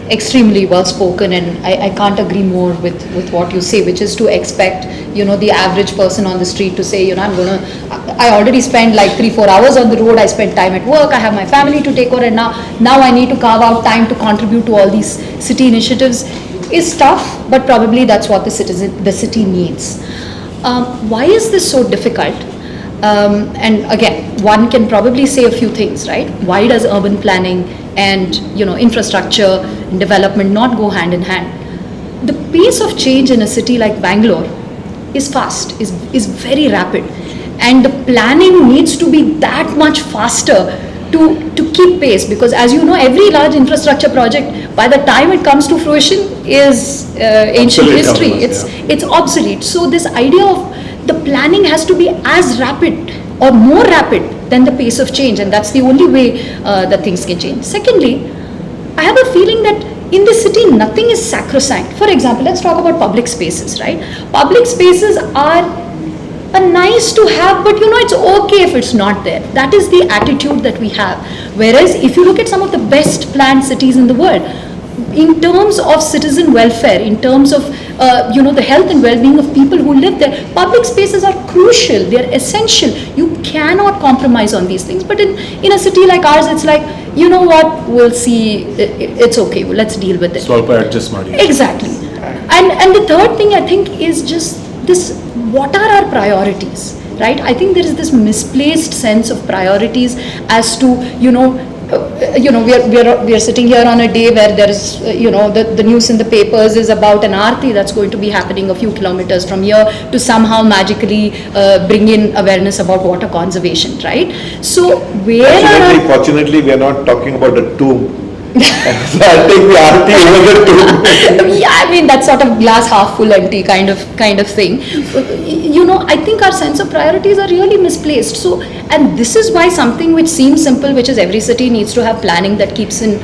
[SPEAKER 3] extremely well spoken, and I can't agree more with what you say, which is to expect, the average person on the street to say, I already spend like 3-4 hours on the road, I spend time at work, I have my family to take care, and now I need to carve out time to contribute to all these city initiatives, is tough, but probably that's what the city needs. Why is this so difficult? And again, one can probably say a few things, right? Why does urban planning and infrastructure and development not go hand in hand? The pace of change in a city like Bangalore is fast, is very rapid, and the planning needs to be that much faster to keep pace, because as you know, every large infrastructure project, by the time it comes to fruition, is ancient history. It's obsolete. So this idea of the planning has to be as rapid or more rapid than the pace of change, and that's the only way that things can change. Secondly, I have a feeling that in the city nothing is sacrosanct. For example, let's talk about public spaces, right? Public spaces are nice to have, but it's okay if it's not there. That is the attitude that we have. Whereas if you look at some of the best planned cities in the world, in terms of citizen welfare, in terms of the health and well-being of people who live there, public spaces are crucial, they are essential. You cannot compromise on these things. But in a city like ours, it's like, what, we'll see, it's okay, well, let's deal with it.
[SPEAKER 1] Swalpa adjust ಮಾಡಿ.
[SPEAKER 3] Exactly. And the third thing I think is just this, what are our priorities, right? I think there is this misplaced sense of priorities as to, we are sitting here on a day where there is, the news in the papers is about an aarti that's going to be happening a few kilometers from here to somehow magically bring in awareness about water conservation, right? So
[SPEAKER 4] Fortunately, we are not talking about a tomb. So I'll take the aarti over the tomb.
[SPEAKER 3] Yeah, I mean, that's sort of glass half full empty kind of thing. I think our sense of priorities are really misplaced. So, and this is why something which seems simple, which is every city needs to have planning that keeps in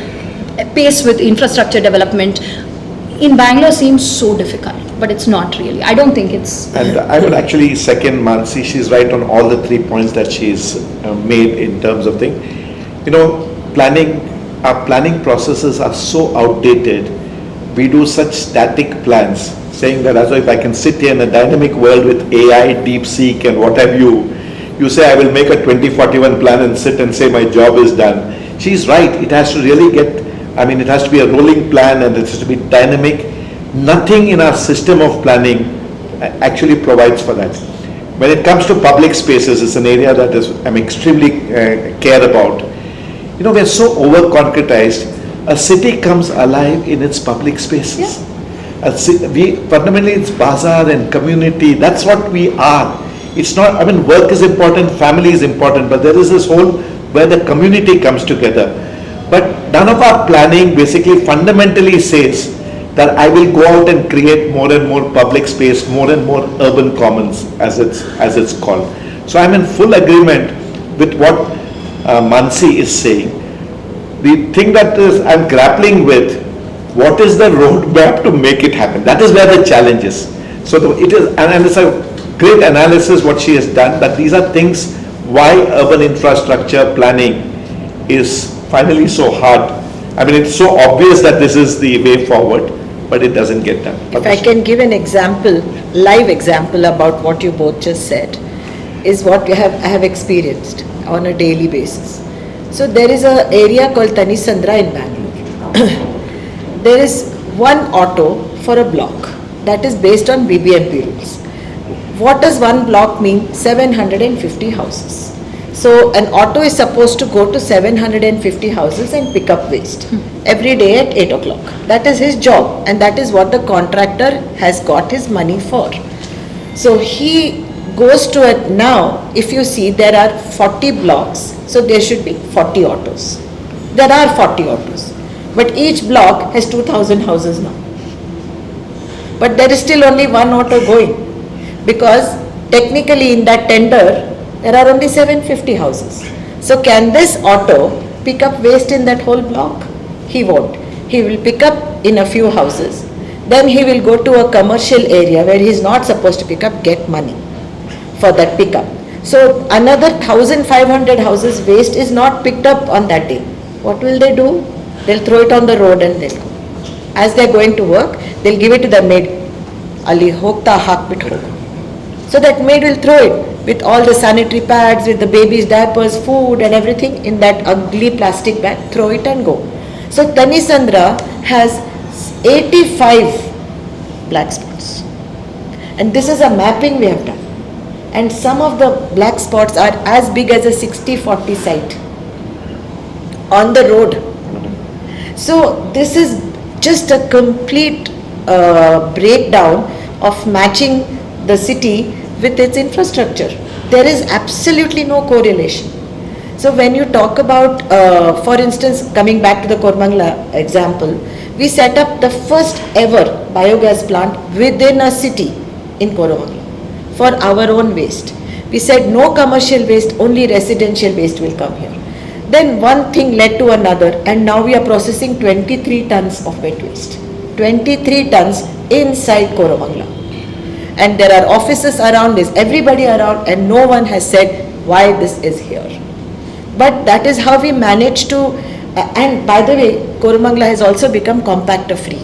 [SPEAKER 3] pace with infrastructure development, in Bangalore seems so difficult, but it's not really. I don't think it's.
[SPEAKER 4] And I would actually second Mansi. She's right on all the 3 points that she's made in terms of thing. Our planning processes are so outdated. We do such static plans saying that as if I can sit here in a dynamic world with AI, DeepSeek and what have you, you say I will make a 2041 plan and sit and say my job is done. She's right, it has to really it has to be a rolling plan and it has to be dynamic. Nothing in our system of planning actually provides for that. When it comes to public spaces, it's an area that I'm extremely care about. We're so over-concretized. A city comes alive in its public spaces. Fundamentally it's bazaar and community, that's what we are. It's not, work is important, family is important, but there is this whole where the community comes together. But none of our planning basically fundamentally says that I will go out and create more and more public space, more and more urban commons as it's called. So I'm in full agreement with what Mansi is saying. The thing that I'm grappling with, what is the roadmap to make it happen? That is where the challenge is. So it is, and it's a great analysis what she has done, that these are things why urban infrastructure planning is finally so hard. It's so obvious that this is the way forward, but it doesn't get done.
[SPEAKER 2] If I can give an example, live example about what you both just said, is what I have experienced on a daily basis. So there is an area called Citizenry in Bangalore. There is one auto for a block that is based on BBMP rules. What does one block mean? 750 houses. So an auto is supposed to go to 750 houses and pick up waste every day at 8 o'clock. That is his job and that is what the contractor has got his money for. So he goes to it now. If you see, there are 40 blocks, so there should be 40 autos. There are 40 autos, but each block has 2,000 houses now. But there is still only one auto going, because technically in that tender there are only 750 houses. So can this auto pick up waste in that whole block? He won't. He will pick up in a few houses. Then he will go to a commercial area where he is not supposed to pick up, get money for that pickup. So another 1,500 houses waste is not picked up on that day. What will they do? They'll throw it on the road and they'll go. As they're going to work, they'll give it to the maid. Ali hokta hak bit hoga. So that maid will throw it with all the sanitary pads, with the baby's diapers, food and everything in that ugly plastic bag, throw it and go. So Tanisandra has 85 black spots. And this is a mapping we have done. And some of the black spots are as big as a 60-40 site on the road. So this is just a complete breakdown of matching the city with its infrastructure. There is absolutely no correlation. So when you talk about, for instance, coming back to the Koramangala example, we set up the first ever biogas plant within a city in Koramangala for our own waste. We said no commercial waste, only residential waste will come here. Then one thing led to another, and now we are processing 23 tons of wet waste. 23 tons inside Koramangala. And there are offices around this, everybody around, and no one has said why this is here. But that is how we managed to, and by the way, Koramangala has also become compactor free.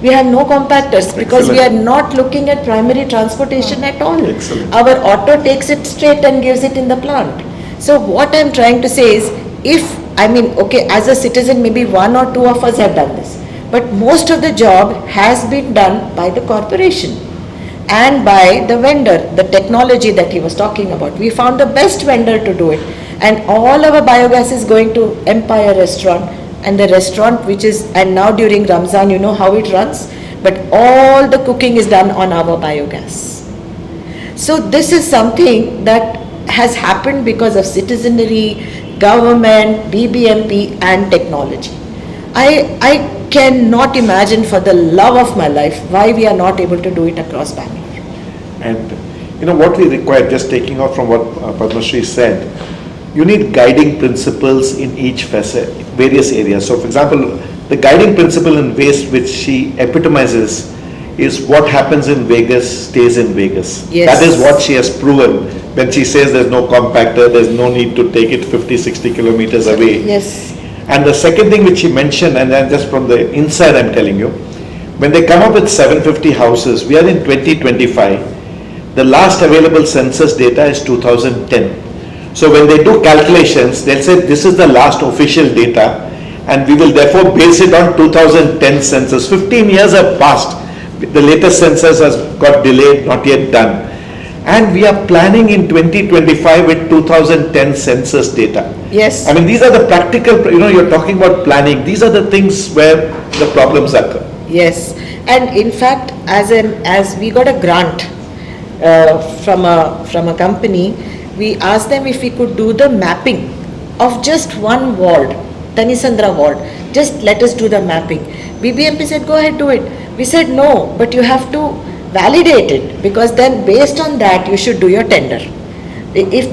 [SPEAKER 2] We have no compactors because we are not looking at primary transportation at all.
[SPEAKER 4] Excellent.
[SPEAKER 2] Our auto takes it straight and gives it in the plant. So what I am trying to say is, as a citizen, maybe one or two of us have done this, but most of the job has been done by the corporation and by the vendor, the technology that he was talking about. We found the best vendor to do it, and all our biogas is going to Empire Restaurant, and the restaurant which is, and now during Ramzan, you know how it runs, but all the cooking is done on our biogas. So this is something that has happened because of citizenry, government, BBMP and technology. I cannot imagine for the love of my life why we are not able to do it across Bangalore.
[SPEAKER 4] And what we require, just taking off from what Padma Shri said, you need guiding principles in each various areas. So for example, the guiding principle in waste which she epitomizes is what happens in Vegas stays in Vegas.
[SPEAKER 2] Yes.
[SPEAKER 4] That is what she has proven when she says there's no compactor, there's no need to take it 50-60 kilometers away.
[SPEAKER 2] Yes.
[SPEAKER 4] And the second thing which she mentioned, and then just from the inside I'm telling you, When they come up with 750 houses, we are in 2025. The last available census data is 2010. So when they do calculations, they'll say this is the last official data, and we will therefore base it on 2010 census. 15 years have passed. The latest census has got delayed, not yet done. And we are planning in 2025 with 2010 census data.
[SPEAKER 2] Yes.
[SPEAKER 4] I mean, these are the practical, you're talking about planning. These are the things where the problems occur.
[SPEAKER 2] Yes, and in fact, as we got a grant from a company, we asked them if we could do the mapping of just one ward, Tanisandra ward. Just let us do the mapping. BBMP said, go ahead, do it. We said no, but you have to validate it, because then based on that you should do your tender. If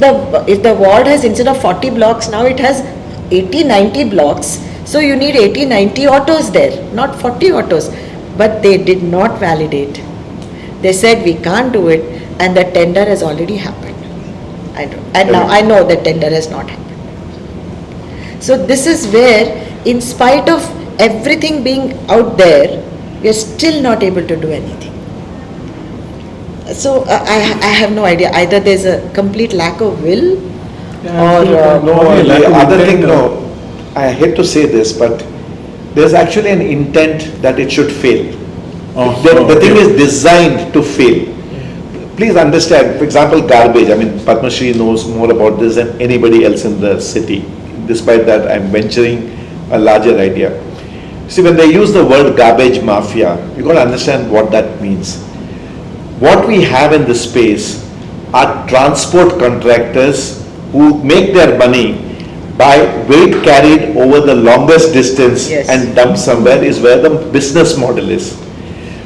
[SPEAKER 2] the ward has, instead of 40 blocks, now it has 80-90 blocks. So you need 80-90 autos there, not 40 autos. But they did not validate. They said we can't do it, and the tender has already happened. Now I know the tender has not happened. So this is where, in spite of everything being out there, we are still not able to do anything. So I have no idea. Either there's a complete lack of will, or
[SPEAKER 4] the other thing, I hate to say this, but there's actually an intent that it should fail. The thing is designed to fail. Please understand, for example, garbage. I mean, Padma Shri knows more about this than anybody else in the city. Despite that, I'm venturing a larger idea. See, when they use the word garbage mafia, you got to understand what that means. What we have in this space are transport contractors who make their money by weight carried over the longest distance.
[SPEAKER 2] Yes.
[SPEAKER 4] And dumped somewhere is where the business model is.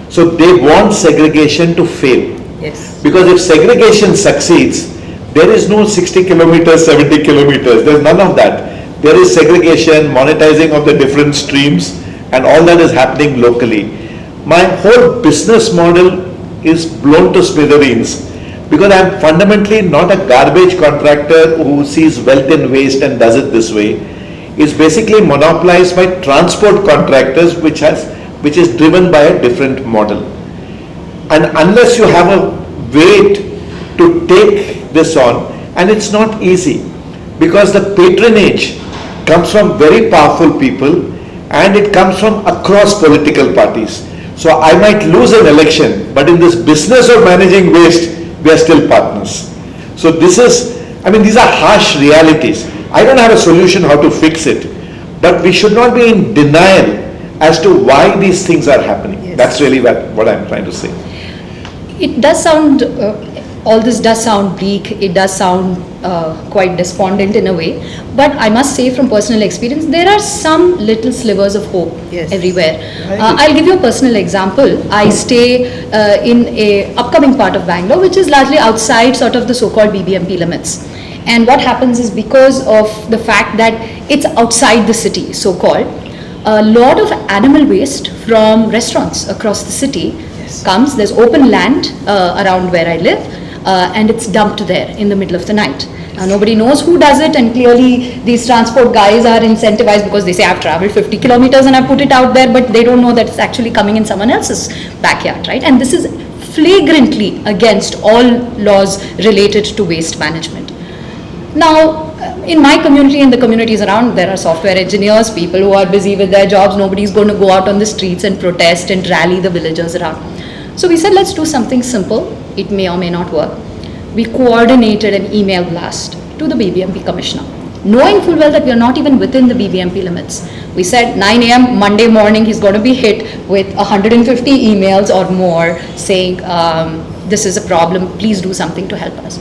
[SPEAKER 4] So they want segregation to fail.
[SPEAKER 2] yes,
[SPEAKER 4] Because if segregation succeeds, there is no 60 kilometers, 70 kilometers, there's none of that. There is segregation, monetizing of the different streams, and all that is happening locally. My whole business model is blown to smithereens, because I'm fundamentally not a garbage contractor who sees wealth in waste and does it this way. It's basically monopolized by transport contractors, which is driven by a different model. And unless you have a way to take this on, and it's not easy, because the patronage comes from very powerful people, and it comes from across political parties. So I might lose an election, but in this business of managing waste, we are still partners. So these are harsh realities. I don't have a solution how to fix it, but we should not be in denial as to why these things are happening.
[SPEAKER 2] Yes.
[SPEAKER 4] That's really what I'm trying to say.
[SPEAKER 3] It does sound, all this does sound bleak, it does sound quite despondent in a way, but I must say from personal experience, there are some little slivers of hope
[SPEAKER 2] Yes.
[SPEAKER 3] everywhere. I'll give you a personal example. I stay in a upcoming part of Bangalore, which is largely outside sort of the so-called BBMP limits. And what happens is, because of the fact that it's outside the city, so-called, a lot of animal waste from restaurants across the city comes. There's open land around where I live, and it's dumped there in the middle of the night. Now nobody knows who does it, and clearly these transport guys are incentivized because they say I've traveled 50 kilometers and I put it out there, but they don't know that it's actually coming in someone else's backyard, right? And this is flagrantly against all laws related to waste management. Now, in my community and the communities around, there are software engineers, people who are busy with their jobs. Nobody's going to go out on the streets and protest and rally the villagers around. So we said, let's do something simple. It may or may not work. We coordinated an email blast to the BBMP commissioner, knowing full well that we are not even within the BBMP limits. We said 9 a.m. Monday morning, he's going to be hit with 150 emails or more saying, this is a problem, please do something to help us.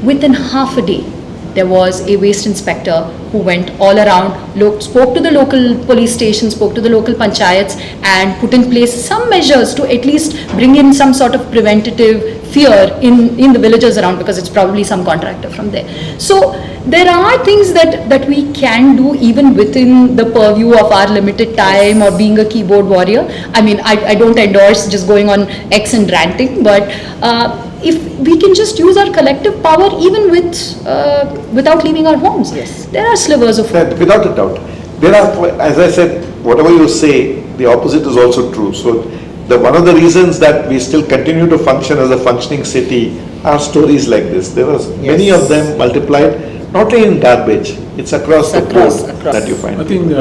[SPEAKER 3] Within half a day, there was a waste inspector who went all around, spoke to the local police station, spoke to the local panchayats, and put in place some measures to at least bring in some sort of preventative fear in the villages around, because it's probably some contractor from there. So there are things that we can do even within the purview of our limited time or being a keyboard warrior. I mean, I don't endorse just going on X and ranting, but if we can just use our collective power even without leaving our homes.
[SPEAKER 2] Yes.
[SPEAKER 3] There are slivers of hope.
[SPEAKER 4] Without a doubt. There are, as I said, whatever you say, the opposite is also true. So one of the reasons that we still continue to function as a functioning city are stories like this. There are many of them multiplied, not only in garbage, it's across the board that you find.
[SPEAKER 1] I think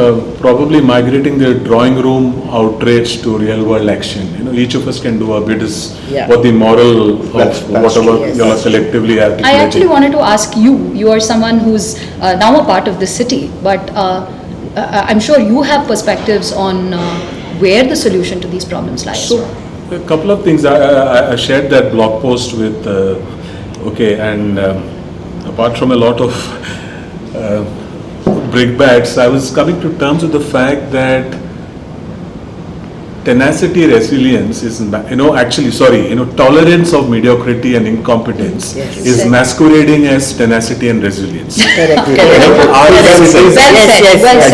[SPEAKER 1] probably migrating the drawing room outrage to real world action. Each of us can do a bit is what the moral of whatever you are collectively articulating.
[SPEAKER 3] I actually wanted to ask you. You are someone who's now a part of the city, but I'm sure you have perspectives on where the solution to these problems lies.
[SPEAKER 1] So, a couple of things. I shared that blog post with, and apart from a lot of brickbats, I was coming to terms with the fact that tenacity, resilience is, tolerance of mediocrity and incompetence is masquerading as tenacity and resilience.
[SPEAKER 2] Correct.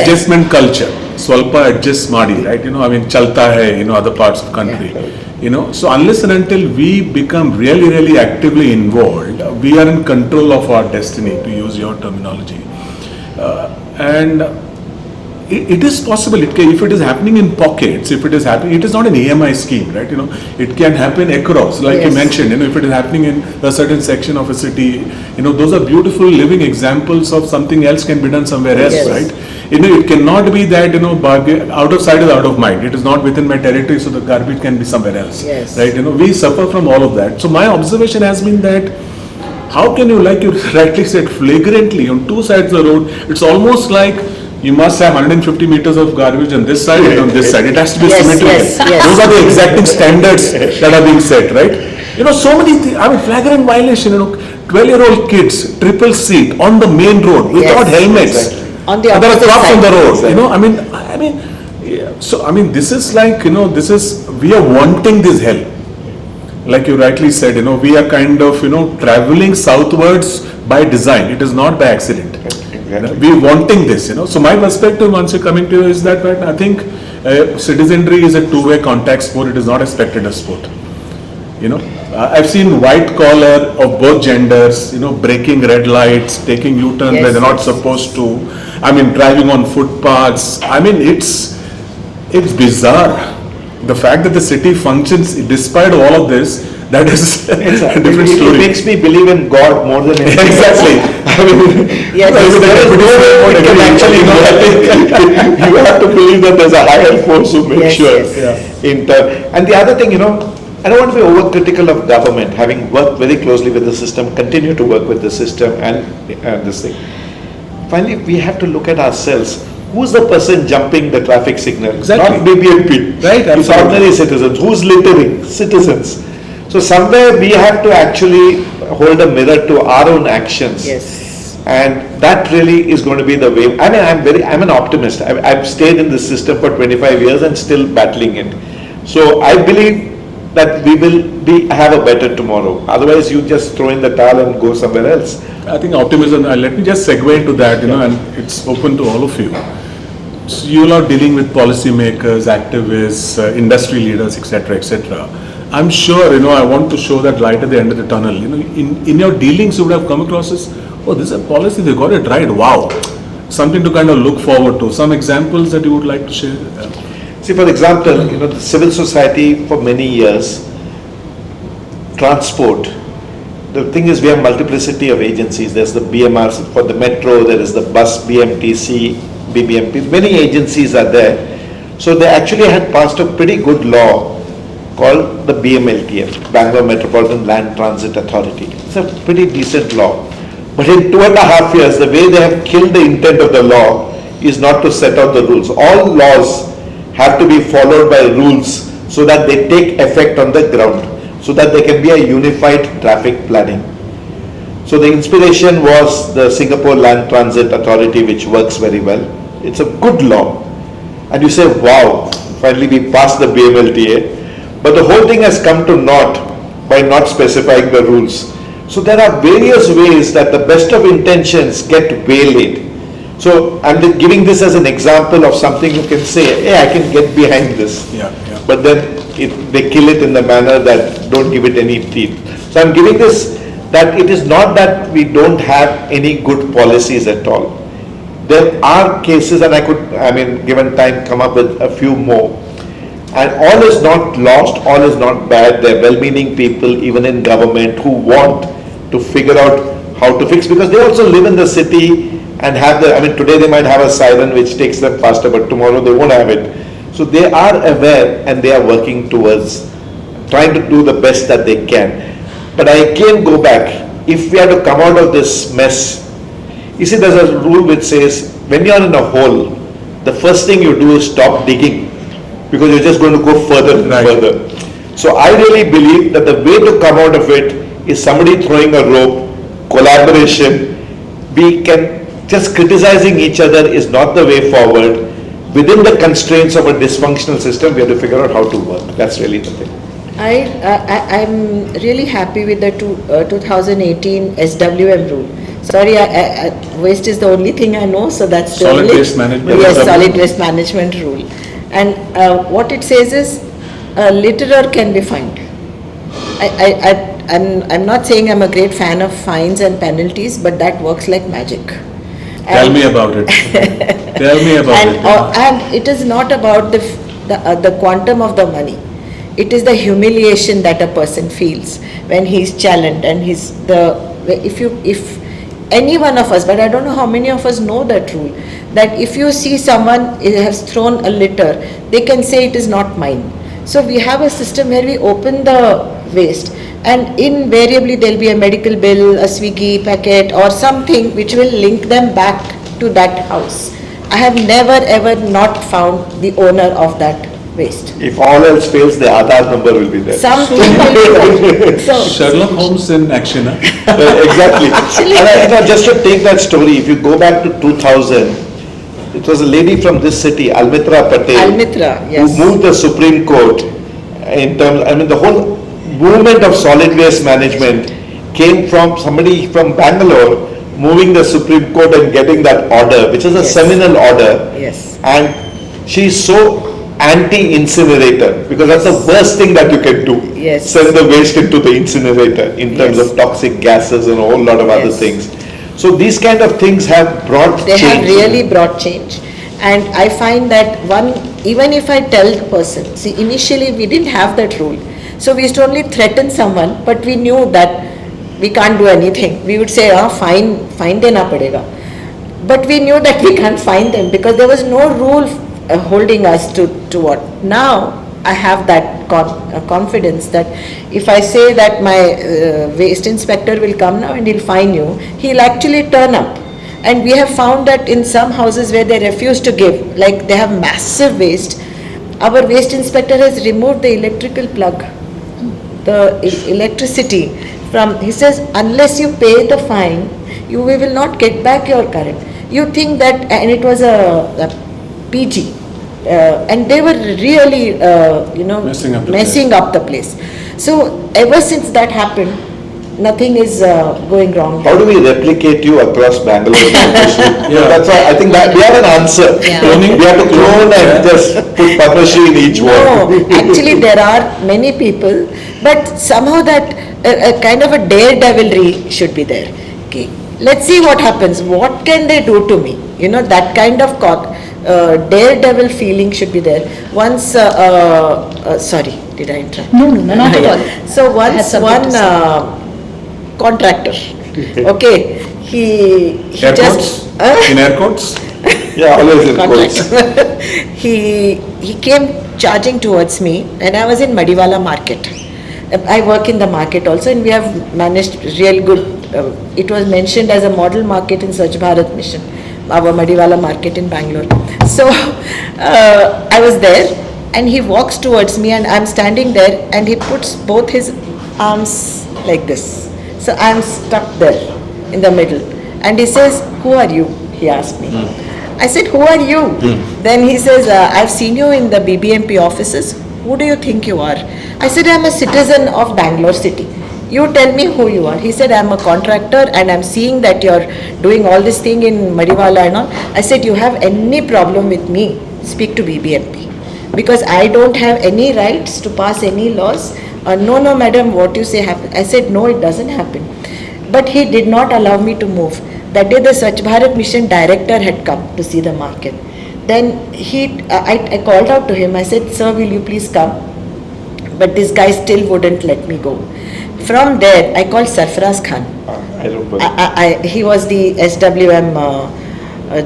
[SPEAKER 1] Adjustment culture. Swalpa adjust madi, right? Chalta hai, other parts of country. So unless and until we become really, really actively involved, we are in control of our destiny, to use your terminology. And it is possible, if it is happening in pockets, it is not an AMI scheme, right? It can happen across, like you mentioned, if it is happening in a certain section of a city, those are beautiful living examples of something else can be done somewhere else, right? It cannot be that, out of sight is out of mind. It is not within my territory, so the garbage can be somewhere else, right? We suffer from all of that. So my observation has been that how can you, like you rightly said, flagrantly on two sides of the road, it's almost like you must have 150 meters of garbage on this side and on this side. It has to be symmetrical. Those are the exacting standards that are being set, right? So many things, flagrant violation, 12-year-old kids, triple seat on the main road without helmets.
[SPEAKER 2] On the
[SPEAKER 1] there are cops on the road, this is like, we are wanting this hell. Like you rightly said, we are kind of, traveling southwards by design. It is not by accident. We are wanting this, So my perspective, once you're coming to you, is that I think citizenry is a two-way contact sport. It is not a spectator sport. I've seen white collar of both genders, breaking red lights, taking U-turns where they're not supposed to. Driving on footpaths. It's bizarre. The fact that the city functions despite all of this, that is a different story.
[SPEAKER 4] It makes me believe in God more than anything.
[SPEAKER 1] Exactly.
[SPEAKER 4] You have to believe that there's a higher force who makes sure. And the other thing, I don't want to be overcritical of government, having worked very closely with the system, continue to work with the system and this thing. Finally, we have to look at ourselves. Who's the person jumping the traffic signal?
[SPEAKER 1] Exactly.
[SPEAKER 4] Not BBMP.
[SPEAKER 1] Right,
[SPEAKER 4] it's ordinary citizens. Who's littering? Citizens. So somewhere we have to actually hold a mirror to our own actions. And that really is going to be the way. I'm an optimist. I've stayed in this system for 25 years and still battling it. So I believe that we will have a better tomorrow. Otherwise, you just throw in the towel and go somewhere else.
[SPEAKER 1] I think optimism, let me just segue into that, and it's open to all of you. So you are dealing with policymakers, activists, industry leaders, etc., etc. I'm sure, I want to show that light at the end of the tunnel. In your dealings, you would have come across this, this is a policy, they got it right, wow. Something to kind of look forward to. Some examples that you would like to share?
[SPEAKER 4] See, for example, the civil society for many years, transport. The thing is, we have multiplicity of agencies. There's the BMRs for the metro, there is the bus, BMTC, BBMP. Many agencies are there. So they actually had passed a pretty good law called the BMLTF, Bangalore Metropolitan Land Transit Authority. It's a pretty decent law. But in 2.5 years, the way they have killed the intent of the law is not to set out the rules. All laws have to be followed by rules so that they take effect on the ground, so that there can be a unified traffic planning. So the inspiration was the Singapore Land Transit Authority, which works very well. It's a good law. And you say, wow, finally we passed the BMLTA. But the whole thing has come to naught by not specifying the rules. So there are various ways that the best of intentions get waylaid. So I'm giving this as an example of something you can say, hey, I can get behind this. But then they kill it in the manner that don't give it any teeth. So I'm giving this, that it is not that we don't have any good policies at all. There are cases, and I could, given time, come up with a few more. And all is not lost, all is not bad. There are well-meaning people, even in government, who want to figure out how to fix, because they also live in the city and have the, I mean, today they might have a siren which takes them faster, but tomorrow they won't have it. So they are aware and they are working towards trying to do the best that they can. But I again go back, if we are to come out of this mess, you see, there's a rule which says, when you're in a hole, the first thing you do is stop digging, because you're just going to go further and further. So I really believe that the way to come out of it is somebody throwing a rope, collaboration. We can, just criticizing each other is not the way forward. Within the constraints of a dysfunctional system, we have to figure out how to work. That's really the thing.
[SPEAKER 2] I'm really happy with the 2018 SWM rule. Sorry, waste is the only thing I know, so that's the
[SPEAKER 1] Solid
[SPEAKER 2] only.
[SPEAKER 1] waste management.
[SPEAKER 2] Yes, solid waste management rule. And what it says is, a litterer can be fined. I'm not saying I'm a great fan of fines and penalties, but that works like magic.
[SPEAKER 1] Tell me about it. Tell me about it.
[SPEAKER 2] And it is not about the quantum of the money. It is the humiliation that a person feels when he's challenged, and if any one of us, but I don't know how many of us know that rule, that if you see someone has thrown a litter, they can say it is not mine. So we have a system where we open the waste, and invariably there will be a medical bill, a Swiggy packet or something which will link them back to that house. I have never ever not found the owner of that waste.
[SPEAKER 4] If all else fails, the Aadhaar number will be there.
[SPEAKER 2] Something will be there. So,
[SPEAKER 1] Sherlock Holmes in action. Huh?
[SPEAKER 4] Exactly.
[SPEAKER 2] Actually-
[SPEAKER 4] And just to take that story, if you go back to 2000, it was a lady from this city, Almitra Patel,
[SPEAKER 2] Almitra, yes.
[SPEAKER 4] who moved the Supreme Court in terms, I mean, the whole movement of solid waste management came from somebody from Bangalore moving the Supreme Court and getting that order, which is a
[SPEAKER 2] Yes.
[SPEAKER 4] seminal order.
[SPEAKER 2] Yes.
[SPEAKER 4] And she's so anti-incinerator, because that's the worst thing that you can do.
[SPEAKER 2] Yes.
[SPEAKER 4] Send the waste into the incinerator in terms
[SPEAKER 2] Yes.
[SPEAKER 4] of toxic gases and a whole lot of other
[SPEAKER 2] Yes.
[SPEAKER 4] things. So these kind of things have brought
[SPEAKER 2] They
[SPEAKER 4] change.
[SPEAKER 2] have really brought change. And I find that even if I tell the person, see, initially we didn't have that rule. So we used to only threaten someone, but we knew that we can't do anything. We would say, fine dena padega. But we knew that we can't fine them because there was no rule holding us to what. Now I have that confidence that if I say that my waste inspector will come now and he'll fine you, he'll actually turn up. And we have found that in some houses where they refuse to give, like they have massive waste, our waste inspector has removed the electrical plug, the electricity from, he says, unless you pay the fine, we will not get back your current. You think that, and it was a PG, and they were really, messing up the place. So ever since that happened, nothing is going wrong.
[SPEAKER 4] How do we replicate you across Bangalore?
[SPEAKER 1] Yeah.
[SPEAKER 4] That's why I think that we have an answer.
[SPEAKER 3] Yeah.
[SPEAKER 4] We have to clone and just put Padmashree in each
[SPEAKER 2] No,
[SPEAKER 4] one.
[SPEAKER 2] actually there are many people, but somehow that a kind of a daredevilry should be there. Okay, let's see what happens. What can they do to me? That kind of daredevil feeling should be there. Once, sorry, did I interrupt?
[SPEAKER 3] No, not at all.
[SPEAKER 2] So
[SPEAKER 3] I had
[SPEAKER 2] once
[SPEAKER 3] something to
[SPEAKER 2] one contractor, okay, he
[SPEAKER 1] Air
[SPEAKER 2] just
[SPEAKER 1] quotes? In air quotes?
[SPEAKER 4] Yeah, always in quotes.
[SPEAKER 2] contractor. he came charging towards me, and I was in Madiwala market. I work in the market also, and we have managed real good. It was mentioned as a model market in Swachh Bharat mission, our Madiwala market in Bangalore. So I was there, and he walks towards me, and I'm standing there, and he puts both his arms like this. So I'm stuck there in the middle, and he says, "Who are you?" He asked me. I said, "Who are you?" Then he says, "I've seen you in the BBMP offices. Who do you think you are?" I said, "I'm a citizen of Bangalore city. You tell me who you are." He said, "I'm a contractor and I'm seeing that you're doing all this thing in Madiwala and all." I said, "You have any problem with me? Speak to BBMP. Because I don't have any rights to pass any laws." No, madam, what you say happen." I said, "No, it doesn't happen." But he did not allow me to move. That day the Swachh Bharat mission director had come to see the market. Then I called out to him. I said, "Sir, will you please come?" But this guy still wouldn't let me go. From there, I called Sarfaraz Khan.
[SPEAKER 4] I don't know.
[SPEAKER 2] He was the SWM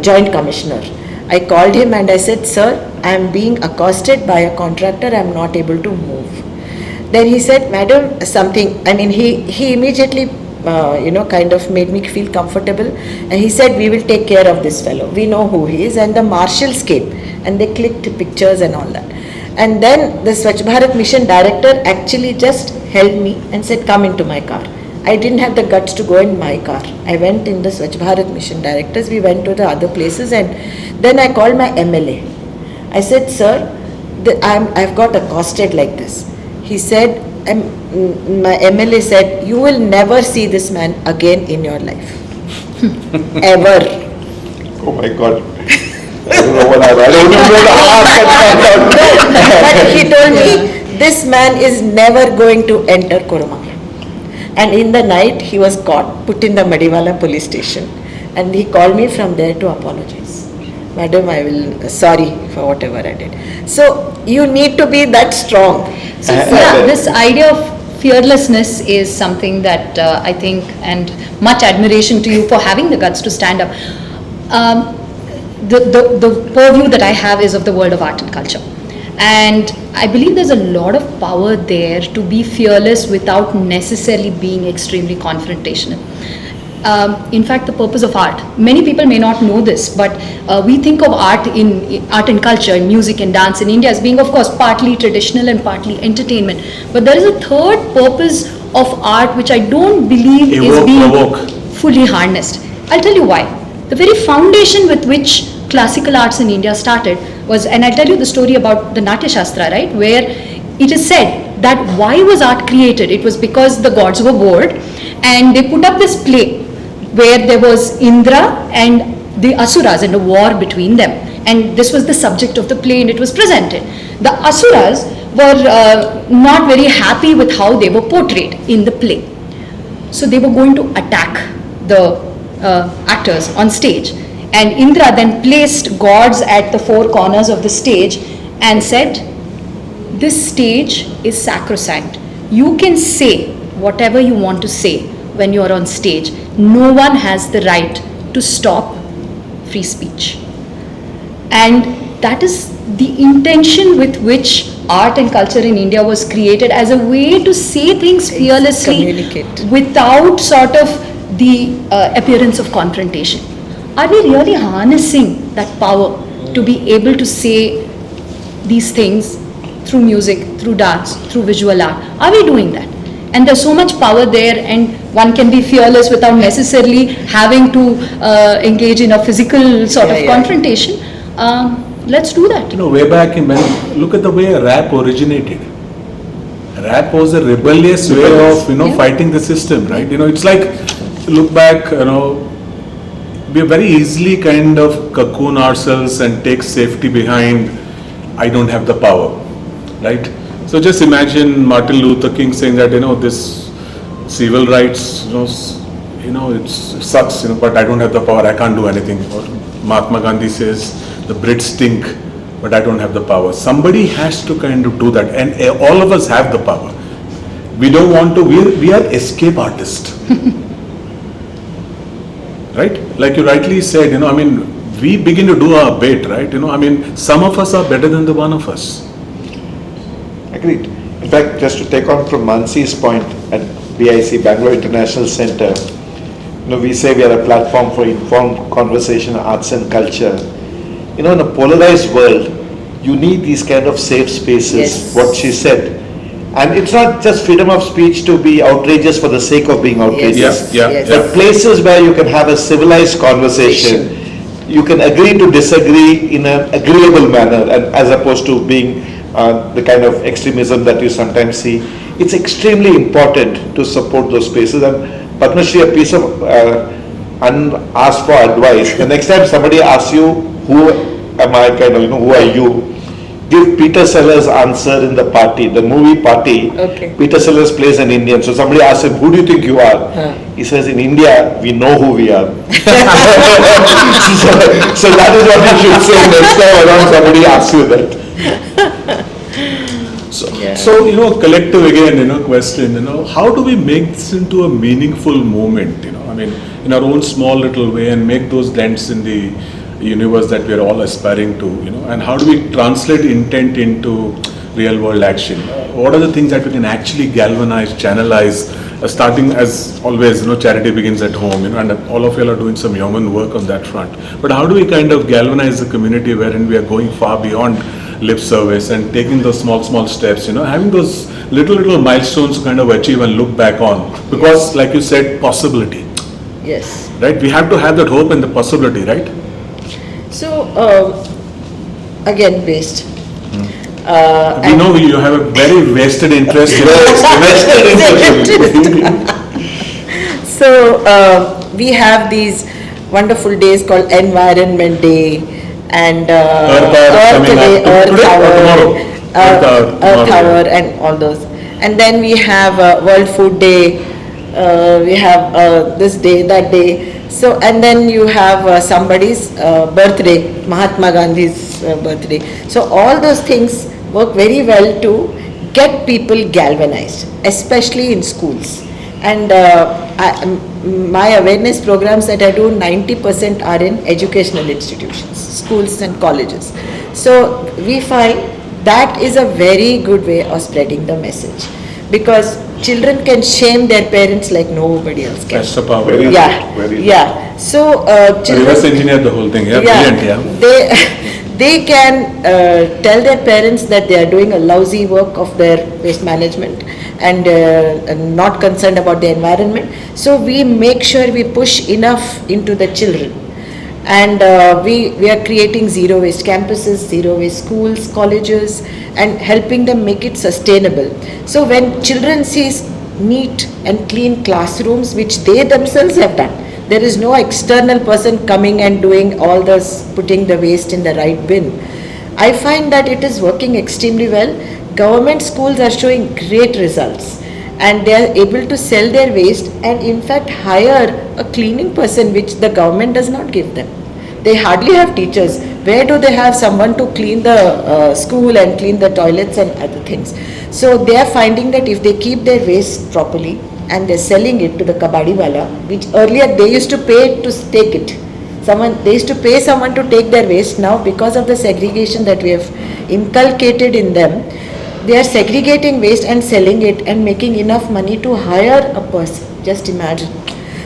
[SPEAKER 2] Joint Commissioner. I called him and I said, "Sir, I am being accosted by a contractor. I am not able to move." Then he said, "Madam, something." I mean, he immediately, kind of made me feel comfortable. And he said, "We will take care of this fellow. We know who he is." And the marshals came and they clicked pictures and all that. And then the Swachh Bharat Mission director actually just held me and said, "Come into my car." I didn't have the guts to go in my car. I went in the Swachh Bharat Mission directors. We went to the other places, and then I called my MLA. I said, "Sir, I've got accosted like this." He said, my MLA said, "You will never see this man again in your life." Ever.
[SPEAKER 4] Oh my God. I don't know what I don't know how
[SPEAKER 2] But he told me, "This man is never going to enter Coromandel." And in the night, he was caught, put in the Madiwala police station. And he called me from there to apologize. "Madam, I will, sorry for whatever I did." So, you need to be that strong.
[SPEAKER 3] So, this idea of fearlessness is something that I think, and much admiration to you for having the guts to stand up. The purview that I have is of the world of art and culture. And I believe there's a lot of power there to be fearless without necessarily being extremely confrontational. In fact, the purpose of art, many people may not know this, but we think of art and culture, in music and dance in India as being, of course, partly traditional and partly entertainment. But there is a third purpose of art which I don't believe is being fully harnessed. I'll tell you why. The very foundation with which classical arts in India started was, and I'll tell you the story about the Natya Shastra, right, where it is said that why was art created? It was because the gods were bored and they put up this play where there was Indra and the Asuras and a war between them. And this was the subject of the play and it was presented. The Asuras were not very happy with how they were portrayed in the play. So they were going to attack the actors on stage. And Indra then placed gods at the four corners of the stage and said, "This stage is sacrosanct. You can say whatever you want to say when you are on stage. No one has the right to stop free speech." And that is the intention with which art and culture in India was created, as a way to say things fearlessly without sort of the appearance of confrontation. Are we really harnessing that power to be able to say these things through music, through dance, through visual art? Are we doing that? And there's so much power there, and one can be fearless without necessarily having to engage in a physical sort of confrontation. Let's do that.
[SPEAKER 1] Way back in, look at the way rap originated. Rap was a rebellious way of, fighting the system, right? It's like, look back, we very easily kind of cocoon ourselves and take safety behind, "I don't have the power," right? So just imagine Martin Luther King saying that, this civil rights, it sucks, but I don't have the power, I can't do anything. Or Mahatma Gandhi says, "The Brits stink, but I don't have the power." Somebody has to kind of do that, and all of us have the power. We don't want to, we are escape artists. Right? Like you rightly said, we begin to do our bit, right? Some of us are better than the one of us.
[SPEAKER 4] Agreed. In fact, just to take on from Mansi's point, at BIC, Bangalore International Center, we say we are a platform for informed conversation, arts and culture. In a polarized world, you need these kind of safe spaces, what she said. And it's not just freedom of speech to be outrageous for the sake of being outrageous. But places where you can have a civilized conversation, you can agree to disagree in an agreeable manner, and as opposed to being the kind of extremism that you sometimes see. It's extremely important to support those spaces. And Padma Shri, a piece of unasked for advice. The next time somebody asks you, "Who am I?" who are you? give Peter Sellers' answer in the party, the movie Party.
[SPEAKER 2] Okay.
[SPEAKER 4] Peter Sellers plays an Indian. So somebody asks him, who do you think you are? He says, in India, we know who we are. So that is what you should say next time around somebody asks you that.
[SPEAKER 1] So, collective again, question, how do we make this into a meaningful movement, I mean, in our own small little way, and make those dents in the universe that we are all aspiring to, and how do we translate intent into real world action? What are the things that we can actually galvanize, channelize, starting as always, charity begins at home, and all of you are doing some yeoman work on that front. But how do we kind of galvanize the community wherein we are going far beyond lip service and taking those small steps, having those little milestones to kind of achieve and look back on? Because like you said, possibility.
[SPEAKER 2] Yes.
[SPEAKER 1] Right? We have to have that hope and the possibility, right?
[SPEAKER 2] So, again, waste.
[SPEAKER 1] We know you have a very vested interest in
[SPEAKER 2] So, we have these wonderful days called Environment Day and Earth Day, Earth Hour, and all those. And then we have World Food Day, we have this day, that day. So, and then you have somebody's birthday, Mahatma Gandhi's birthday. So, all those things work very well to get people galvanized, especially in schools. And my awareness programs that I do, 90% are in educational institutions, schools and colleges. So, we find that is a very good way of spreading the message, because children can shame their parents like nobody else can.
[SPEAKER 1] That's the power.
[SPEAKER 2] Yeah. So children
[SPEAKER 1] reverse engineer the whole thing. Yeah, brilliant. Yeah.
[SPEAKER 2] They can tell their parents that they are doing a lousy work of their waste management and not concerned about the environment. So we make sure we push enough into the children. And we are creating zero waste campuses, zero waste schools, colleges, and helping them make it sustainable. So when children see neat and clean classrooms, which they themselves have done, there is no external person coming and doing all this, putting the waste in the right bin. I find that it is working extremely well. Government schools are showing great results, and they are able to sell their waste and in fact hire a cleaning person, which the government does not give them. They hardly have teachers. Where do they have someone to clean the school and clean the toilets and other things? So they are finding that if they keep their waste properly and they're selling it to the kabadi wala, which earlier they used to pay to take it. They used to pay someone to take their waste. Now, because of the segregation that we have inculcated in them, they are segregating waste and selling it and making enough money to hire a person. Just imagine.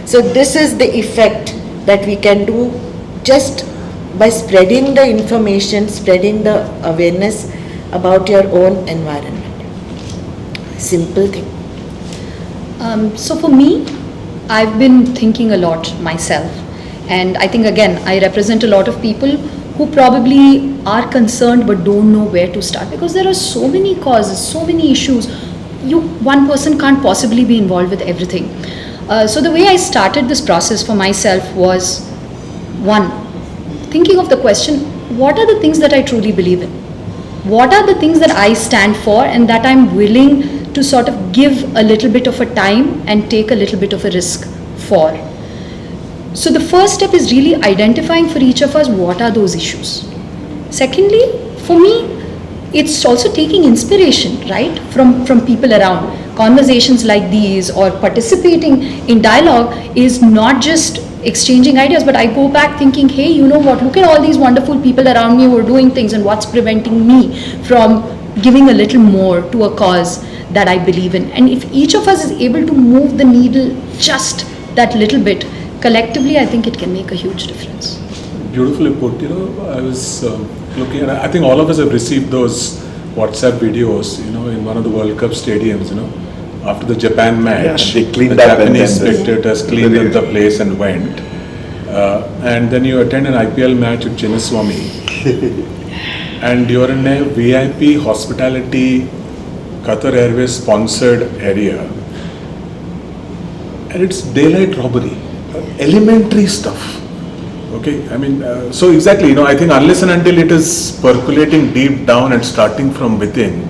[SPEAKER 2] So this is the effect that we can do just by spreading the information, spreading the awareness about your own environment. Simple thing.
[SPEAKER 3] So for me, I've been thinking a lot myself, and I think again I represent a lot of people who probably are concerned but don't know where to start, because there are so many causes, so many issues. One person can't possibly be involved with everything. So the way I started this process for myself was, one, thinking of the question, what are the things that I truly believe in? What are the things that I stand for and that I'm willing to sort of give a little bit of a time and take a little bit of a risk for? So the first step is really identifying for each of us what are those issues. Secondly, for me, it's also taking inspiration, right, from people around. Conversations like these or participating in dialogue is not just exchanging ideas, but I go back thinking, hey, you know what, look at all these wonderful people around me who are doing things, and what's preventing me from giving a little more to a cause that I believe in. And if each of us is able to move the needle just that little bit, collectively, I think it can make a huge difference.
[SPEAKER 1] Beautifully put. I was looking at, I think all of us have received those WhatsApp videos, in one of the World Cup stadiums, after the Japan match.
[SPEAKER 4] Yeah, they cleaned
[SPEAKER 1] the
[SPEAKER 4] up
[SPEAKER 1] Japanese spectators cleaned up the place and went. And then you attend an IPL match with Chinnaswamy. And you're in a VIP hospitality Qatar Airways sponsored area. And it's daylight robbery. Elementary stuff. Okay, I mean, so exactly, I think unless and until it is percolating deep down and starting from within,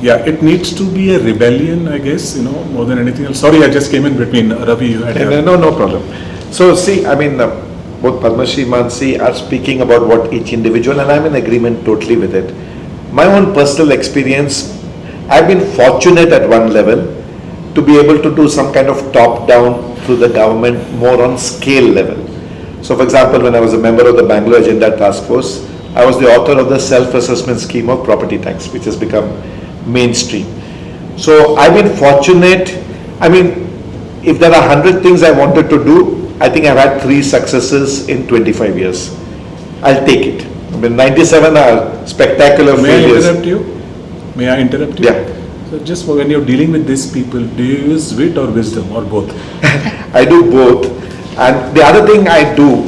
[SPEAKER 1] it needs to be a rebellion, I guess, more than anything else. Sorry, I just came in between. Ravi, you had
[SPEAKER 4] No problem. So see, I mean, both Padmashri, Mansi are speaking about what each individual, and I'm in agreement totally with it. My own personal experience, I've been fortunate at one level to be able to do some kind of top-down through the government more on scale level. So for example, when I was a member of the Bangalore Agenda Task Force, I was the author of the self-assessment scheme of property tax, which has become mainstream. So I've been fortunate. I mean, if there are 100 things I wanted to do, I think I've had 3 successes in 25 years. I'll take it. I mean, 97 are spectacular failures.
[SPEAKER 1] May I interrupt you?
[SPEAKER 4] Yeah.
[SPEAKER 1] So just when you're dealing with these people, do you use wit or wisdom or both?
[SPEAKER 4] I do both. And the other thing I do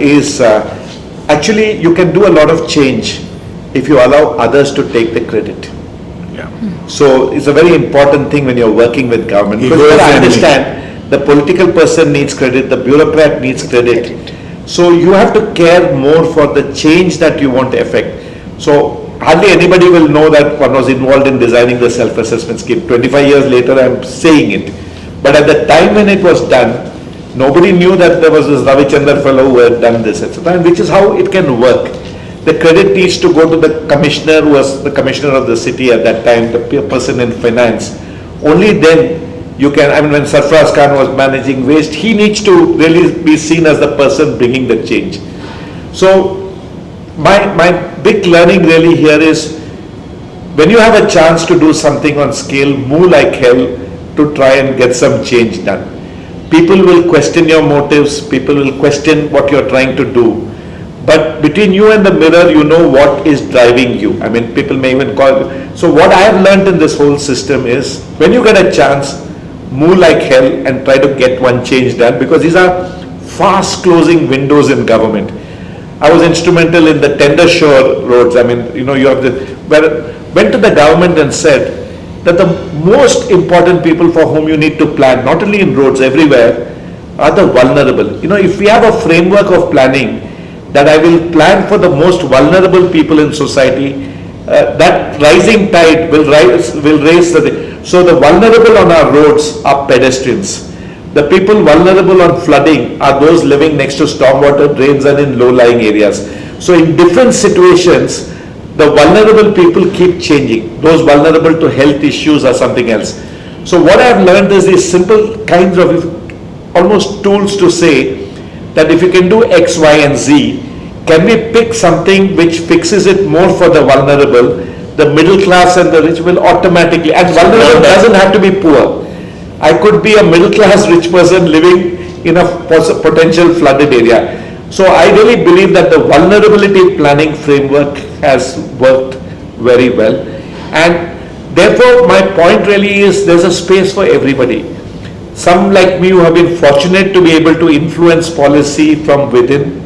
[SPEAKER 4] is actually you can do a lot of change if you allow others to take the credit.
[SPEAKER 1] Yeah.
[SPEAKER 4] So it's a very important thing when you're working with government. Because you understand the political person needs credit, the bureaucrat needs credit. So you have to care more for the change that you want to effect. So hardly anybody will know that one was involved in designing the self-assessment scheme. 25 years later I'm saying it. But at the time when it was done, nobody knew that there was this Ravichandar fellow who had done this, etc. Which is how it can work. The credit needs to go to the commissioner who was the commissioner of the city at that time, the person in finance. Only then you can, I mean, when Sarfraz Khan was managing waste, he needs to really be seen as the person bringing the change. So my big learning really here is when you have a chance to do something on scale, move like hell to try and get some change done. People will question your motives, people will question what you're trying to do. But between you and the mirror, you know what is driving you. I mean, people may even call you. So what I have learned in this whole system is when you get a chance, move like hell and try to get one change done, because these are fast closing windows in government. I was instrumental in the tender shore roads. I mean, you have went to the government and said that the most important people for whom you need to plan, not only in roads, everywhere, are the vulnerable. If we have a framework of planning that I will plan for the most vulnerable people in society, that rising tide will raise the. So the vulnerable on our roads are pedestrians. The people vulnerable on flooding are those living next to stormwater drains and in low-lying areas. So in different situations, the vulnerable people keep changing. Those vulnerable to health issues are something else. So what I have learned is these simple kinds of almost tools to say that if you can do X, Y, and Z, can we pick something which fixes it more for the vulnerable? The middle class and the rich will automatically, and vulnerable doesn't have to be poor. I could be a middle class rich person living in a potential flooded area. So I really believe that the vulnerability planning framework has worked very well. And therefore my point really is there's a space for everybody. Some like me who have been fortunate to be able to influence policy from within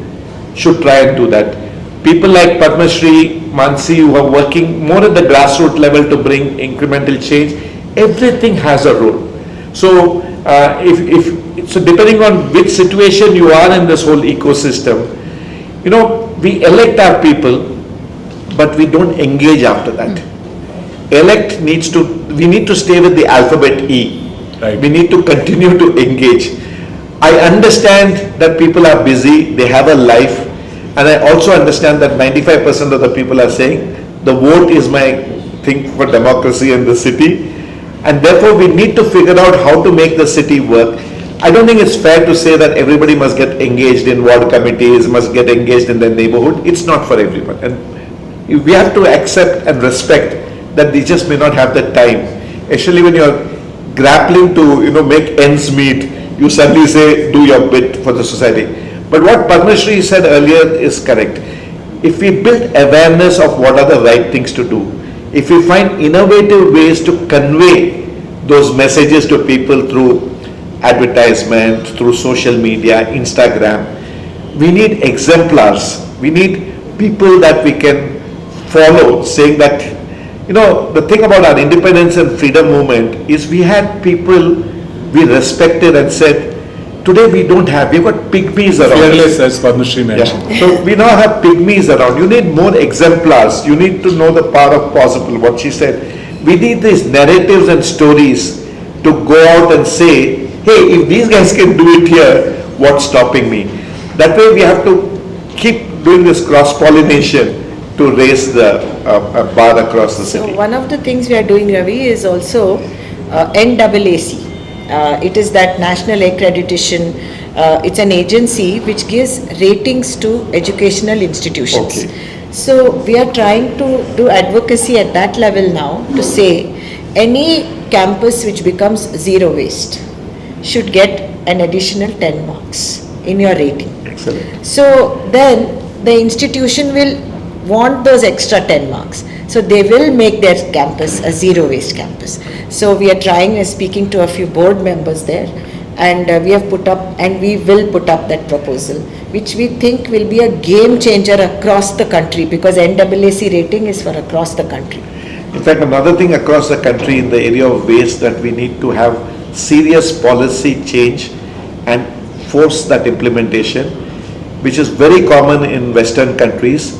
[SPEAKER 4] should try and do that. People like Padmashri, Mansi, who are working more at the grassroots level to bring incremental change, everything has a role. So so depending on which situation you are in this whole ecosystem, we elect our people, but we don't engage after that. We need to stay with the alphabet E. Right. We need to continue to engage. I understand that people are busy, they have a life, and I also understand that 95% of the people are saying the vote is my thing for democracy in the city, and therefore we need to figure out how to make the city work. I don't think it's fair to say that everybody must get engaged in ward committees, must get engaged in their neighborhood. It's not for everyone, and we have to accept and respect that they just may not have the time. Especially when you're grappling to make ends meet, you suddenly say do your bit for the society. But what Padmashri said earlier is correct. If we build awareness of what are the right things to do, if we find innovative ways to convey those messages to people through advertisement, through social media, Instagram, we need exemplars. We need people that we can follow, saying that, the thing about our independence and freedom movement is we had people we respected and said, Today we don't have, we've got pygmies around.
[SPEAKER 1] Fearless, as Padma Shri mentioned.
[SPEAKER 4] Yeah. So we now have pygmies around. You need more exemplars. You need to know the power of possible, what she said. We need these narratives and stories to go out and say, hey, if these guys can do it here, what's stopping me? That way we have to keep doing this cross-pollination to raise the bar across the city.
[SPEAKER 2] So one of the things we are doing, Ravi, is also NAAC. It is that national accreditation. It's an agency which gives ratings to educational institutions.
[SPEAKER 4] Okay.
[SPEAKER 2] So we are trying to do advocacy at that level now to say any campus which becomes zero waste should get an additional 10 marks in your rating.
[SPEAKER 4] Excellent.
[SPEAKER 2] So then the institution will want those extra 10 marks. So they will make their campus a zero waste campus. So we are trying and speaking to a few board members there, and we have put up and we will put up that proposal, which we think will be a game changer across the country, because NAAC rating is for across the country.
[SPEAKER 4] In fact, another thing across the country in the area of waste that we need to have serious policy change and force that implementation, which is very common in Western countries,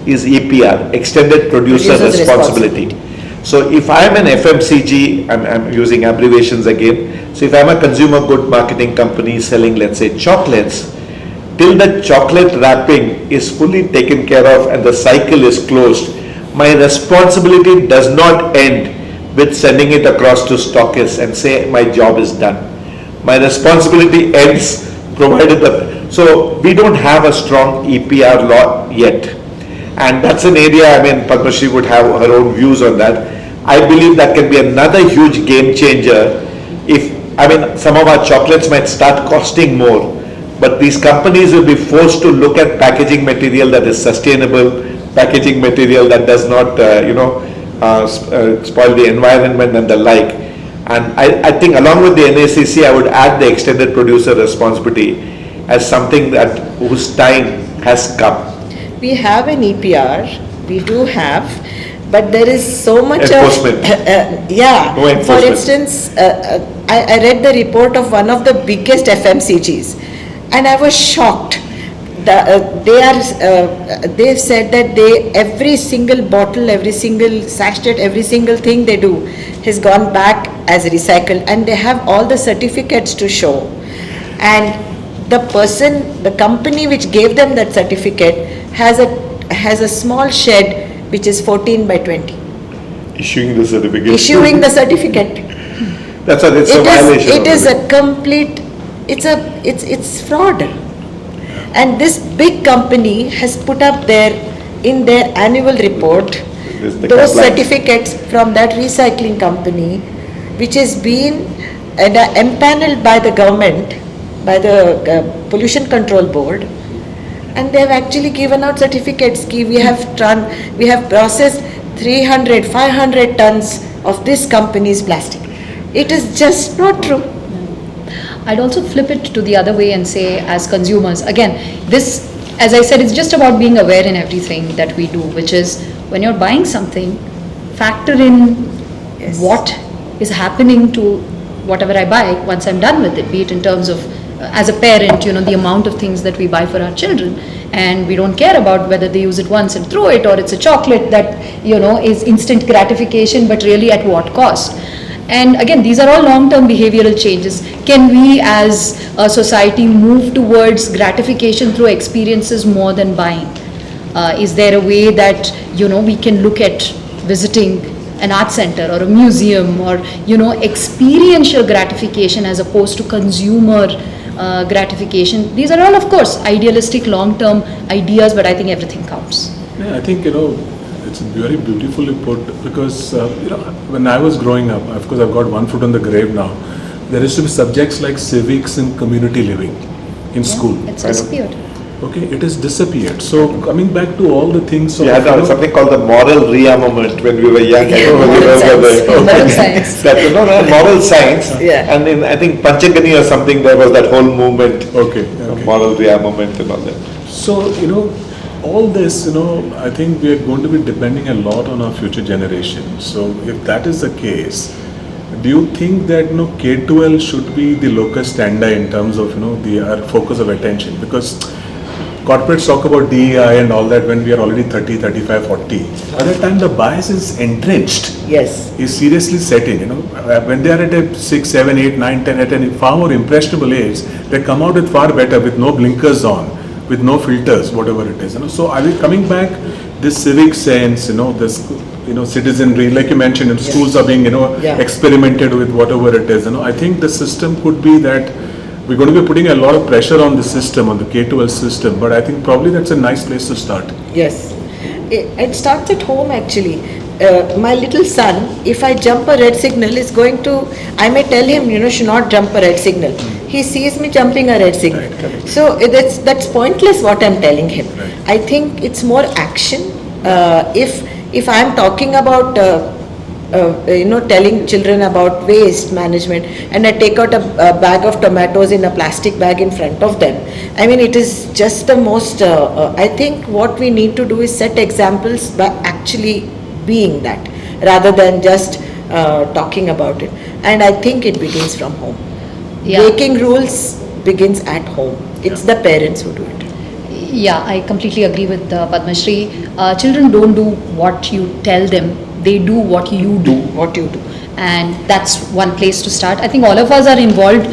[SPEAKER 4] is EPR, Extended Producer Responsibility. So if I'm an FMCG, I'm using abbreviations again, so if I'm a consumer good marketing company selling, let's say, chocolates, till the chocolate wrapping is fully taken care of and the cycle is closed, my responsibility does not end with sending it across to stockists and say my job is done. My responsibility ends provided that. So we don't have a strong EPR law yet. And that's an area, I mean, Padma Shri would have her own views on that. I believe that can be another huge game changer. If, I mean, some of our chocolates might start costing more, but these companies will be forced to look at packaging material that is sustainable, packaging material that does not, spoil the environment and the like. And I think along with the NACC, I would add the extended producer responsibility as something that whose time has come.
[SPEAKER 2] We have an EPR, we do have, but there is so much
[SPEAKER 4] enforcement.
[SPEAKER 2] No
[SPEAKER 4] enforcement.
[SPEAKER 2] For instance, I read the report of one of the biggest FMCGs, and I was shocked. They've said that every single bottle, every single sachet, every single thing they do has gone back as recycled, and they have all the certificates to show. And the company which gave them that certificate has a small shed which is 14 by 20.
[SPEAKER 4] Issuing the certificate.
[SPEAKER 2] Issuing the certificate.
[SPEAKER 4] That's what it's a violation.
[SPEAKER 2] It is a complete. It's fraud. And this big company has put up in their annual report those certificates from that recycling company, which has been empaneled by the government, by the Pollution Control Board, and they have actually given out certificates. We have processed 300, 500 tons of this company's plastic. It is just not true.
[SPEAKER 3] I'd also flip it to the other way and say, as consumers, again, this, as I said, it's just about being aware in everything that we do, which is when you're buying something, factor in what is happening to whatever I buy once I'm done with it, be it in terms of, as a parent, the amount of things that we buy for our children, and we don't care about whether they use it once and throw it, or it's a chocolate that, is instant gratification, but really at what cost? And again, these are all long-term behavioral changes. Can we as a society move towards gratification through experiences more than buying? Is there a way that, we can look at visiting an art center or a museum, or, experiential gratification as opposed to consumer gratification? These are all, of course, idealistic long-term ideas, but I think everything counts.
[SPEAKER 1] Yeah, I think, it's very beautifully put, because when I was growing up, of course I've got one foot on the grave now, there used to be subjects like civics and community living in school.
[SPEAKER 3] It's disappeared.
[SPEAKER 1] Okay, it has disappeared. So coming back to all the things.
[SPEAKER 4] We had something called the moral rearmament when we were young. I don't know
[SPEAKER 3] Moral science.
[SPEAKER 4] Moral science.
[SPEAKER 2] Yeah.
[SPEAKER 4] And in, I think, Panchagani or something, there was that whole movement.
[SPEAKER 1] Okay.
[SPEAKER 4] Moral rearmament and all that.
[SPEAKER 1] So, all this, I think we are going to be depending a lot on our future generations. So if that is the case, Do you think that K-12 should be the locus standi in terms of the our focus of attention? Because corporates talk about DEI and all that when we are already 30, 35, 40. By the time the bias is entrenched,
[SPEAKER 2] Yes.
[SPEAKER 1] is seriously set in, when they are at a 6, 7, 8, 9, 10, at a far more impressionable age, they come out with far better, with no blinkers on, with no filters, whatever it is. So are we coming back, this civic sense, this, citizenry, like you mentioned, schools are being,
[SPEAKER 2] Yeah.
[SPEAKER 1] experimented with, whatever it is. I think the system could be that we're going to be putting a lot of pressure on the system, on the K-12 system, but I think probably that's a nice place to start.
[SPEAKER 2] Yes. It starts at home actually. My little son, if I jump a red signal, is going to, I may tell him, should not jump a red signal. He sees me jumping a red signal.
[SPEAKER 1] Right.
[SPEAKER 2] So that's pointless what I'm telling him.
[SPEAKER 1] Right.
[SPEAKER 2] I think it's more action. If I'm talking about telling children about waste management, and I take out a bag of tomatoes in a plastic bag in front of them, I mean, it is just the most, I think what we need to do is set examples by actually being that, rather than just talking about it. And I think it begins from home.
[SPEAKER 3] Yeah.
[SPEAKER 2] Breaking rules begins at home. It's the parents who do it.
[SPEAKER 3] Yeah, I completely agree with Padma Shri. Children don't do what you tell them, they do what you do.
[SPEAKER 2] What you do.
[SPEAKER 3] And that's one place to start. I think all of us are involved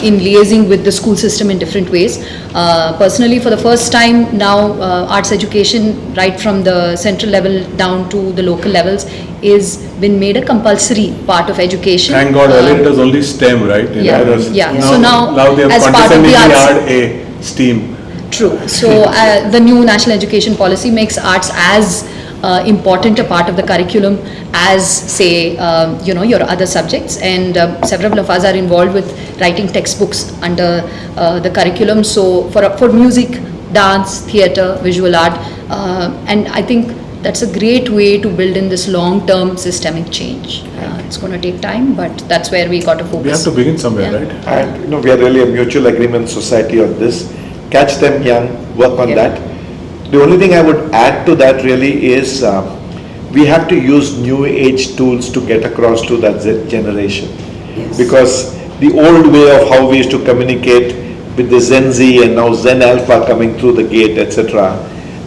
[SPEAKER 3] in liaising with the school system in different ways. Personally, for the first time now, arts education, right from the central level down to the local levels, is been made a compulsory part of education.
[SPEAKER 1] Thank God, earlier it was only STEM, right?
[SPEAKER 3] Yeah.
[SPEAKER 1] Now,
[SPEAKER 3] So now
[SPEAKER 1] they have
[SPEAKER 3] as part of the
[SPEAKER 1] condescendingly
[SPEAKER 3] arts.
[SPEAKER 1] add a STEAM.
[SPEAKER 3] True. So the new national education policy makes arts as important a part of the curriculum as, say, your other subjects, and several of us are involved with writing textbooks under the curriculum. So for music, dance, theatre, visual art, and I think that's a great way to build in this long-term systemic change. It's going to take time, but that's where we got to focus.
[SPEAKER 1] We have to begin somewhere,
[SPEAKER 3] Yeah.
[SPEAKER 1] right?
[SPEAKER 4] And we are really a mutual agreement society on this. Catch them young, work on
[SPEAKER 2] Yeah.
[SPEAKER 4] that. The only thing I would add to that really is we have to use new age tools to get across to that generation.
[SPEAKER 2] Yes.
[SPEAKER 4] Because the old way of how we used to communicate with the Gen Z and now Zen Alpha coming through the gate, etc.,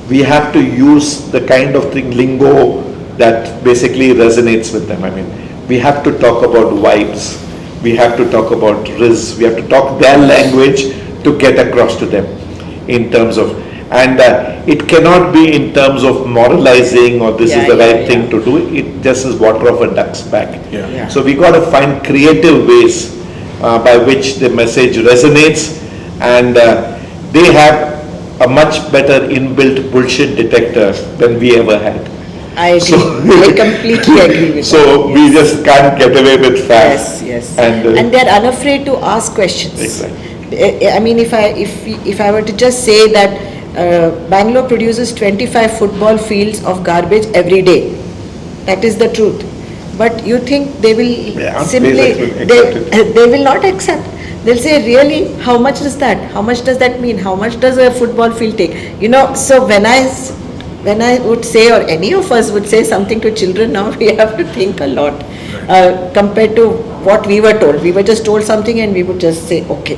[SPEAKER 4] we have to use the kind of lingo that basically resonates with them. I mean, we have to talk about vibes, we have to talk about riz, we have to talk their language to get across to them in terms of, and it cannot be in terms of moralizing or this is the right thing to do. It just is water off a duck's back.
[SPEAKER 1] Yeah.
[SPEAKER 4] So we got to find creative ways by which the message resonates, and they have a much better inbuilt bullshit detector than we ever had.
[SPEAKER 2] I agree. I completely agree with
[SPEAKER 4] So
[SPEAKER 2] that.
[SPEAKER 4] we just can't get away with
[SPEAKER 2] Yes,
[SPEAKER 4] facts.
[SPEAKER 2] yes.
[SPEAKER 4] And,
[SPEAKER 2] And they're unafraid to ask questions.
[SPEAKER 4] Exactly.
[SPEAKER 2] I mean, if I were to just say that Bangalore produces 25 football fields of garbage every day, that is the truth. But you think they will simply, they will not accept. They'll say, really, how much is that? How much does that mean? How much does a football field take? So when I would say, or any of us would say something to children now, we have to think a lot compared to what we were told. We were just told something and we would just say, okay,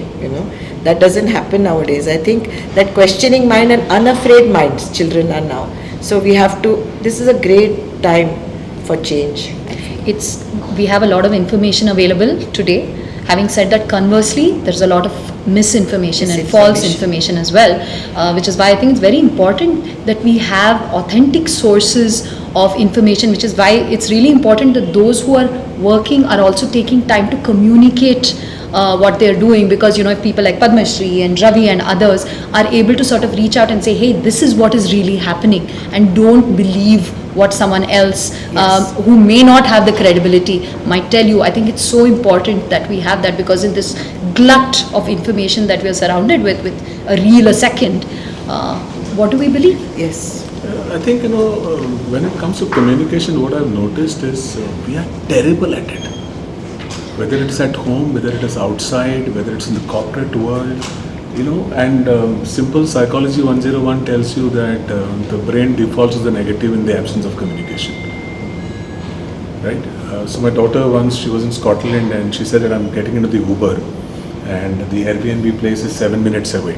[SPEAKER 2] that doesn't happen nowadays. I think that questioning mind and unafraid minds children are now. So we have to, this is a great time for change.
[SPEAKER 3] We have a lot of information available today. Having said that, conversely, there's a lot of misinformation and false information as well, which is why I think it's very important that we have authentic sources of information, which is why it's really important that those who are working are also taking time to communicate what they're doing, because if people like Padma Shri and Ravi and others are able to sort of reach out and say, hey, this is what is really happening, and don't believe what someone else who may not have the credibility might tell you. I think it's so important that we have that, because in this glut of information that we are surrounded with a reel a second, what do we believe?
[SPEAKER 2] Yes.
[SPEAKER 1] I think, when it comes to communication, what I've noticed is we are terrible at it. Whether it's at home, whether it is outside, whether it's in the corporate world, and simple psychology 101 tells you that the brain defaults to the negative in the absence of communication. right? So my daughter once, she was in Scotland and she said that I'm getting into the Uber and the Airbnb place is 7 minutes away.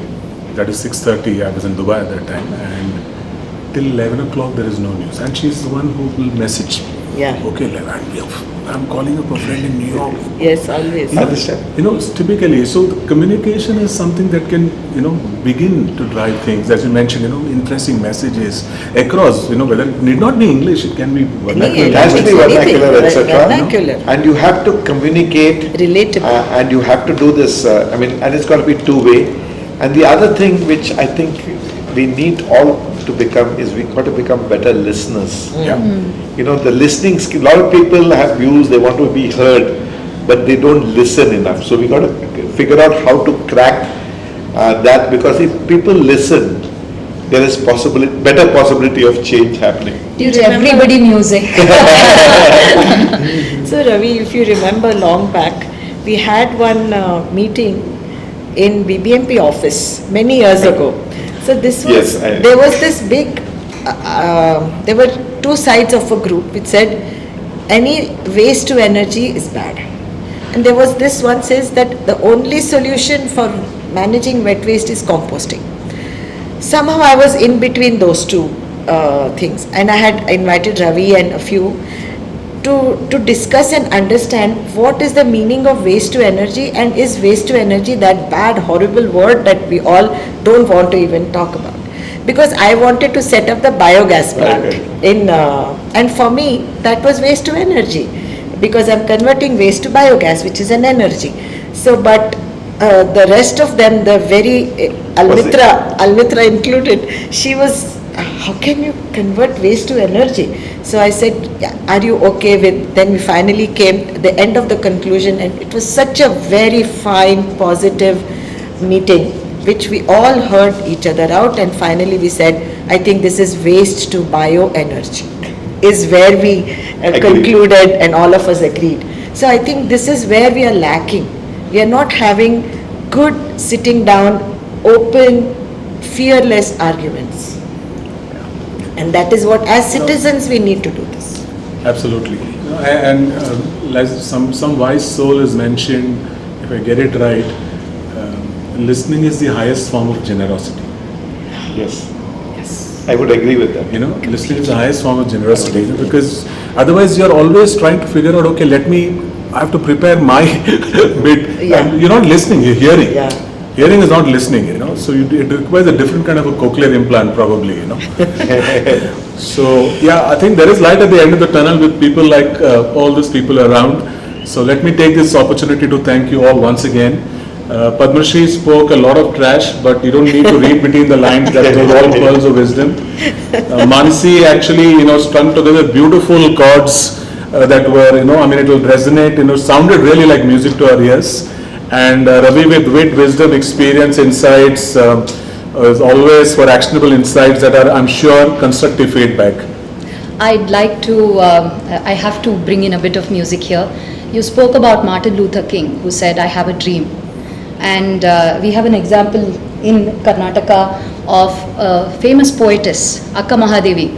[SPEAKER 1] That is 6:30. I was in Dubai at that time, and till 11 o'clock there is no news. And she's the one who will message.
[SPEAKER 2] Yeah.
[SPEAKER 1] Okay, I'm calling up a friend in New York.
[SPEAKER 2] Yes, always.
[SPEAKER 4] Understand?
[SPEAKER 1] You know, typically, so the communication is something that can, begin to drive things. As you mentioned, interesting messages across, whether it need not be English, it can be vernacular.
[SPEAKER 4] It has to be vernacular, etc.
[SPEAKER 2] Vernacular.
[SPEAKER 4] And you have to communicate.
[SPEAKER 2] Relatable.
[SPEAKER 4] And you have to do this, and it's got to be two-way. And the other thing which I think we need all to become is we've got to become better listeners.
[SPEAKER 1] Yeah.
[SPEAKER 4] The listening skill, a lot of people have views, they want to be heard, but they don't listen enough. So we got to figure out how to crack that, because if people listen, there is better possibility of change happening.
[SPEAKER 3] Teach everybody music.
[SPEAKER 2] So Ravi, if you remember long back, we had one meeting in BBMP office many years ago. So this was, there was this big, there were two sides of a group which said any waste to energy is bad. And there was this one says that the only solution for managing wet waste is composting. Somehow I was in between those two things, and I had invited Ravi and a few to discuss and understand what is the meaning of waste to energy, and is waste to energy that bad, horrible word that we all don't want to even talk about. Because I wanted to set up the biogas plant and for me that was waste to energy, because I'm converting waste to biogas, which is an energy. So, but the rest of them, the very Almitra included, she was, how can you convert waste to energy? So I said, are you okay with, then we finally came at the end of the conclusion, and it was such a very fine, positive meeting, which we all heard each other out, and finally we said, I think this is waste to bioenergy, is where we concluded, and all of us agreed. So I think this is where we are lacking. We are not having good sitting down, open, fearless arguments. And that is what, as citizens, we need to do this.
[SPEAKER 1] Absolutely. And like some wise soul is mentioned, if I get it right, listening is the highest form of generosity.
[SPEAKER 4] Yes. I would agree with that.
[SPEAKER 1] Listening is the highest form of generosity, because otherwise you're always trying to figure out, okay, I have to prepare my bit.
[SPEAKER 2] Yeah.
[SPEAKER 1] You're not listening, you're hearing.
[SPEAKER 2] Yeah.
[SPEAKER 1] Hearing is not listening, so it requires a different kind of a cochlear implant probably, So yeah, I think there is light at the end of the tunnel with people like all these people around. So let me take this opportunity to thank you all once again. Padma Shri spoke a lot of trash, but you don't need to read between the lines. That was all pearls of wisdom. Mansi actually, strung together beautiful chords that were, it will resonate, sounded really like music to our ears. And Ravi with wit, wisdom, experience, insights, is always for actionable insights that are, I'm sure, constructive feedback.
[SPEAKER 3] I'd like to, I have to bring in a bit of music here. You spoke about Martin Luther King, who said, I have a dream. And we have an example in Karnataka of a famous poetess, Akka Mahadevi,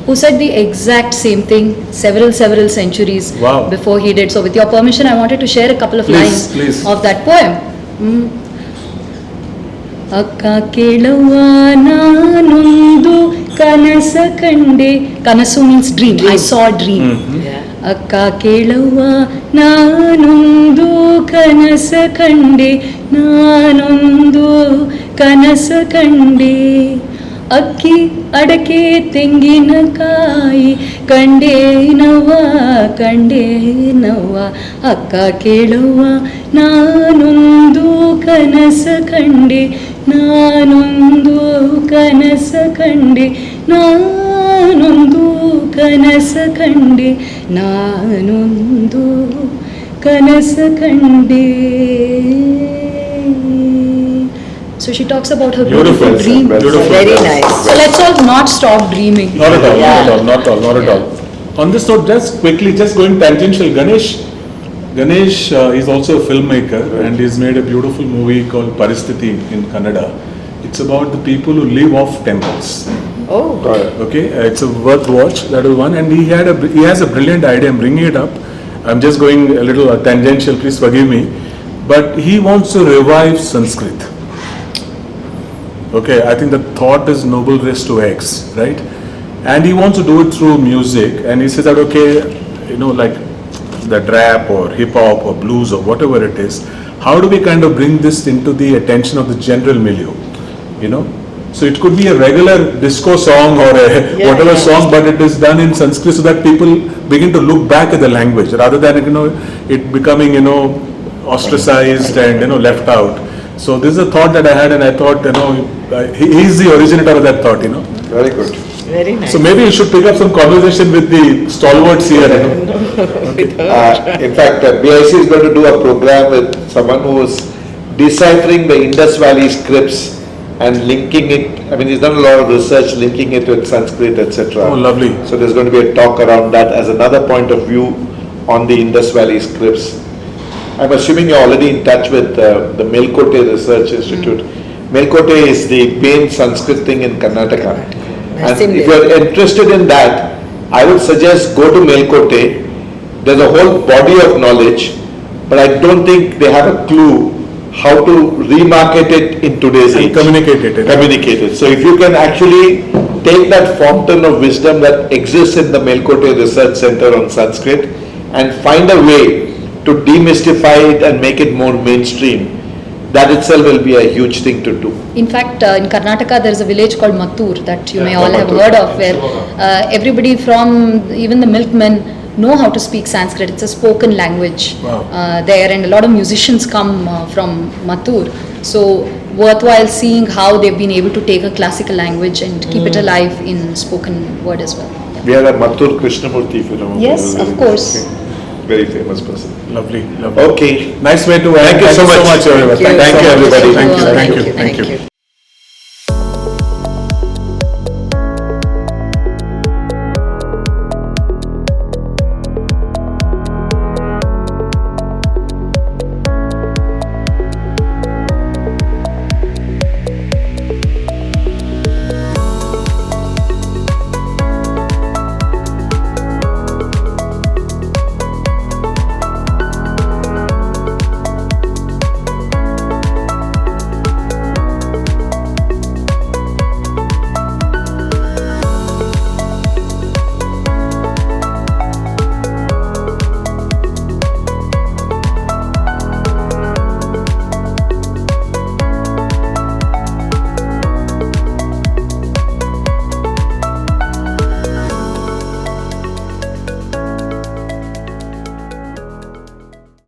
[SPEAKER 3] who said the exact same thing several centuries before he did. So with your permission, I wanted to share a couple of lines of that poem. Akka keluva nanundu kanasa kande. Kanasu means dream. I saw a dream. Akka keluva nanundu kanasa kande. Nanundu kanasa kande. Akki adake tenginakayi kandenava akka keluva nanundu kanasa kande nanundu kanasa kande nanundu kanasa kande nanundu kanasa kande. So she talks about her beautiful dream.
[SPEAKER 2] Very nice.
[SPEAKER 3] So let's all not stop dreaming.
[SPEAKER 1] Not at all. On this note, just quickly, just going tangential, Ganesh is also a filmmaker, and he's made a beautiful movie called Paristhiti in Kannada. It's about the people who live off temples.
[SPEAKER 2] Oh,
[SPEAKER 1] Okay, it's a worth watch. That is one, and he has a brilliant idea. I'm bringing it up. I'm just going a little tangential. Please forgive me, but he wants to revive Sanskrit. Okay, I think the thought is noble raised to X, right? And he wants to do it through music. And he says that like the rap or hip hop or blues or whatever it is. How do we kind of bring this into the attention of the general milieu? So it could be a regular disco song or whatever song, but it is done in Sanskrit so that people begin to look back at the language rather than it becoming ostracized and left out. So this is a thought that I had, and I thought he's the originator of that thought.
[SPEAKER 4] Very good.
[SPEAKER 2] very nice.
[SPEAKER 1] So maybe you should pick up some conversation with the stalwarts here.
[SPEAKER 4] In fact, BIC is going to do a program with someone who is deciphering the Indus Valley scripts and linking it. I mean, he's done a lot of research linking it with Sanskrit, etc.
[SPEAKER 1] Oh, lovely.
[SPEAKER 4] So there's going to be a talk around that as another point of view on the Indus Valley scripts. I'm assuming you're already in touch with the Melkote Research Institute. Melkote is the main Sanskrit thing in Karnataka. And if you're interested in that, I would suggest go to Melkote. There's a whole body of knowledge, but I don't think they have a clue how to remarket it in today's age.
[SPEAKER 1] Communicate it.
[SPEAKER 4] So if you can actually take that fountain of wisdom that exists in the Melkote Research Center on Sanskrit and find a way to demystify it and make it more mainstream, that itself will be a huge thing to do.
[SPEAKER 3] In fact, in Karnataka there is a village called Mattur that you may all have
[SPEAKER 4] Mattur.
[SPEAKER 3] heard of, where everybody from even the milkmen know how to speak Sanskrit. It's a spoken language there, and a lot of musicians come from Mattur. So worthwhile seeing how they've been able to take a classical language and keep it alive in spoken word as well. Yeah.
[SPEAKER 4] We had a Mattur Krishnamurti, if you remember.
[SPEAKER 3] Yes, of course.
[SPEAKER 4] Very famous person.
[SPEAKER 1] Lovely.
[SPEAKER 4] Okay.
[SPEAKER 1] Nice way to end.
[SPEAKER 4] Thank you so much.
[SPEAKER 1] Everyone.
[SPEAKER 2] Thank you.
[SPEAKER 4] Thank you, everybody.
[SPEAKER 1] Thank you.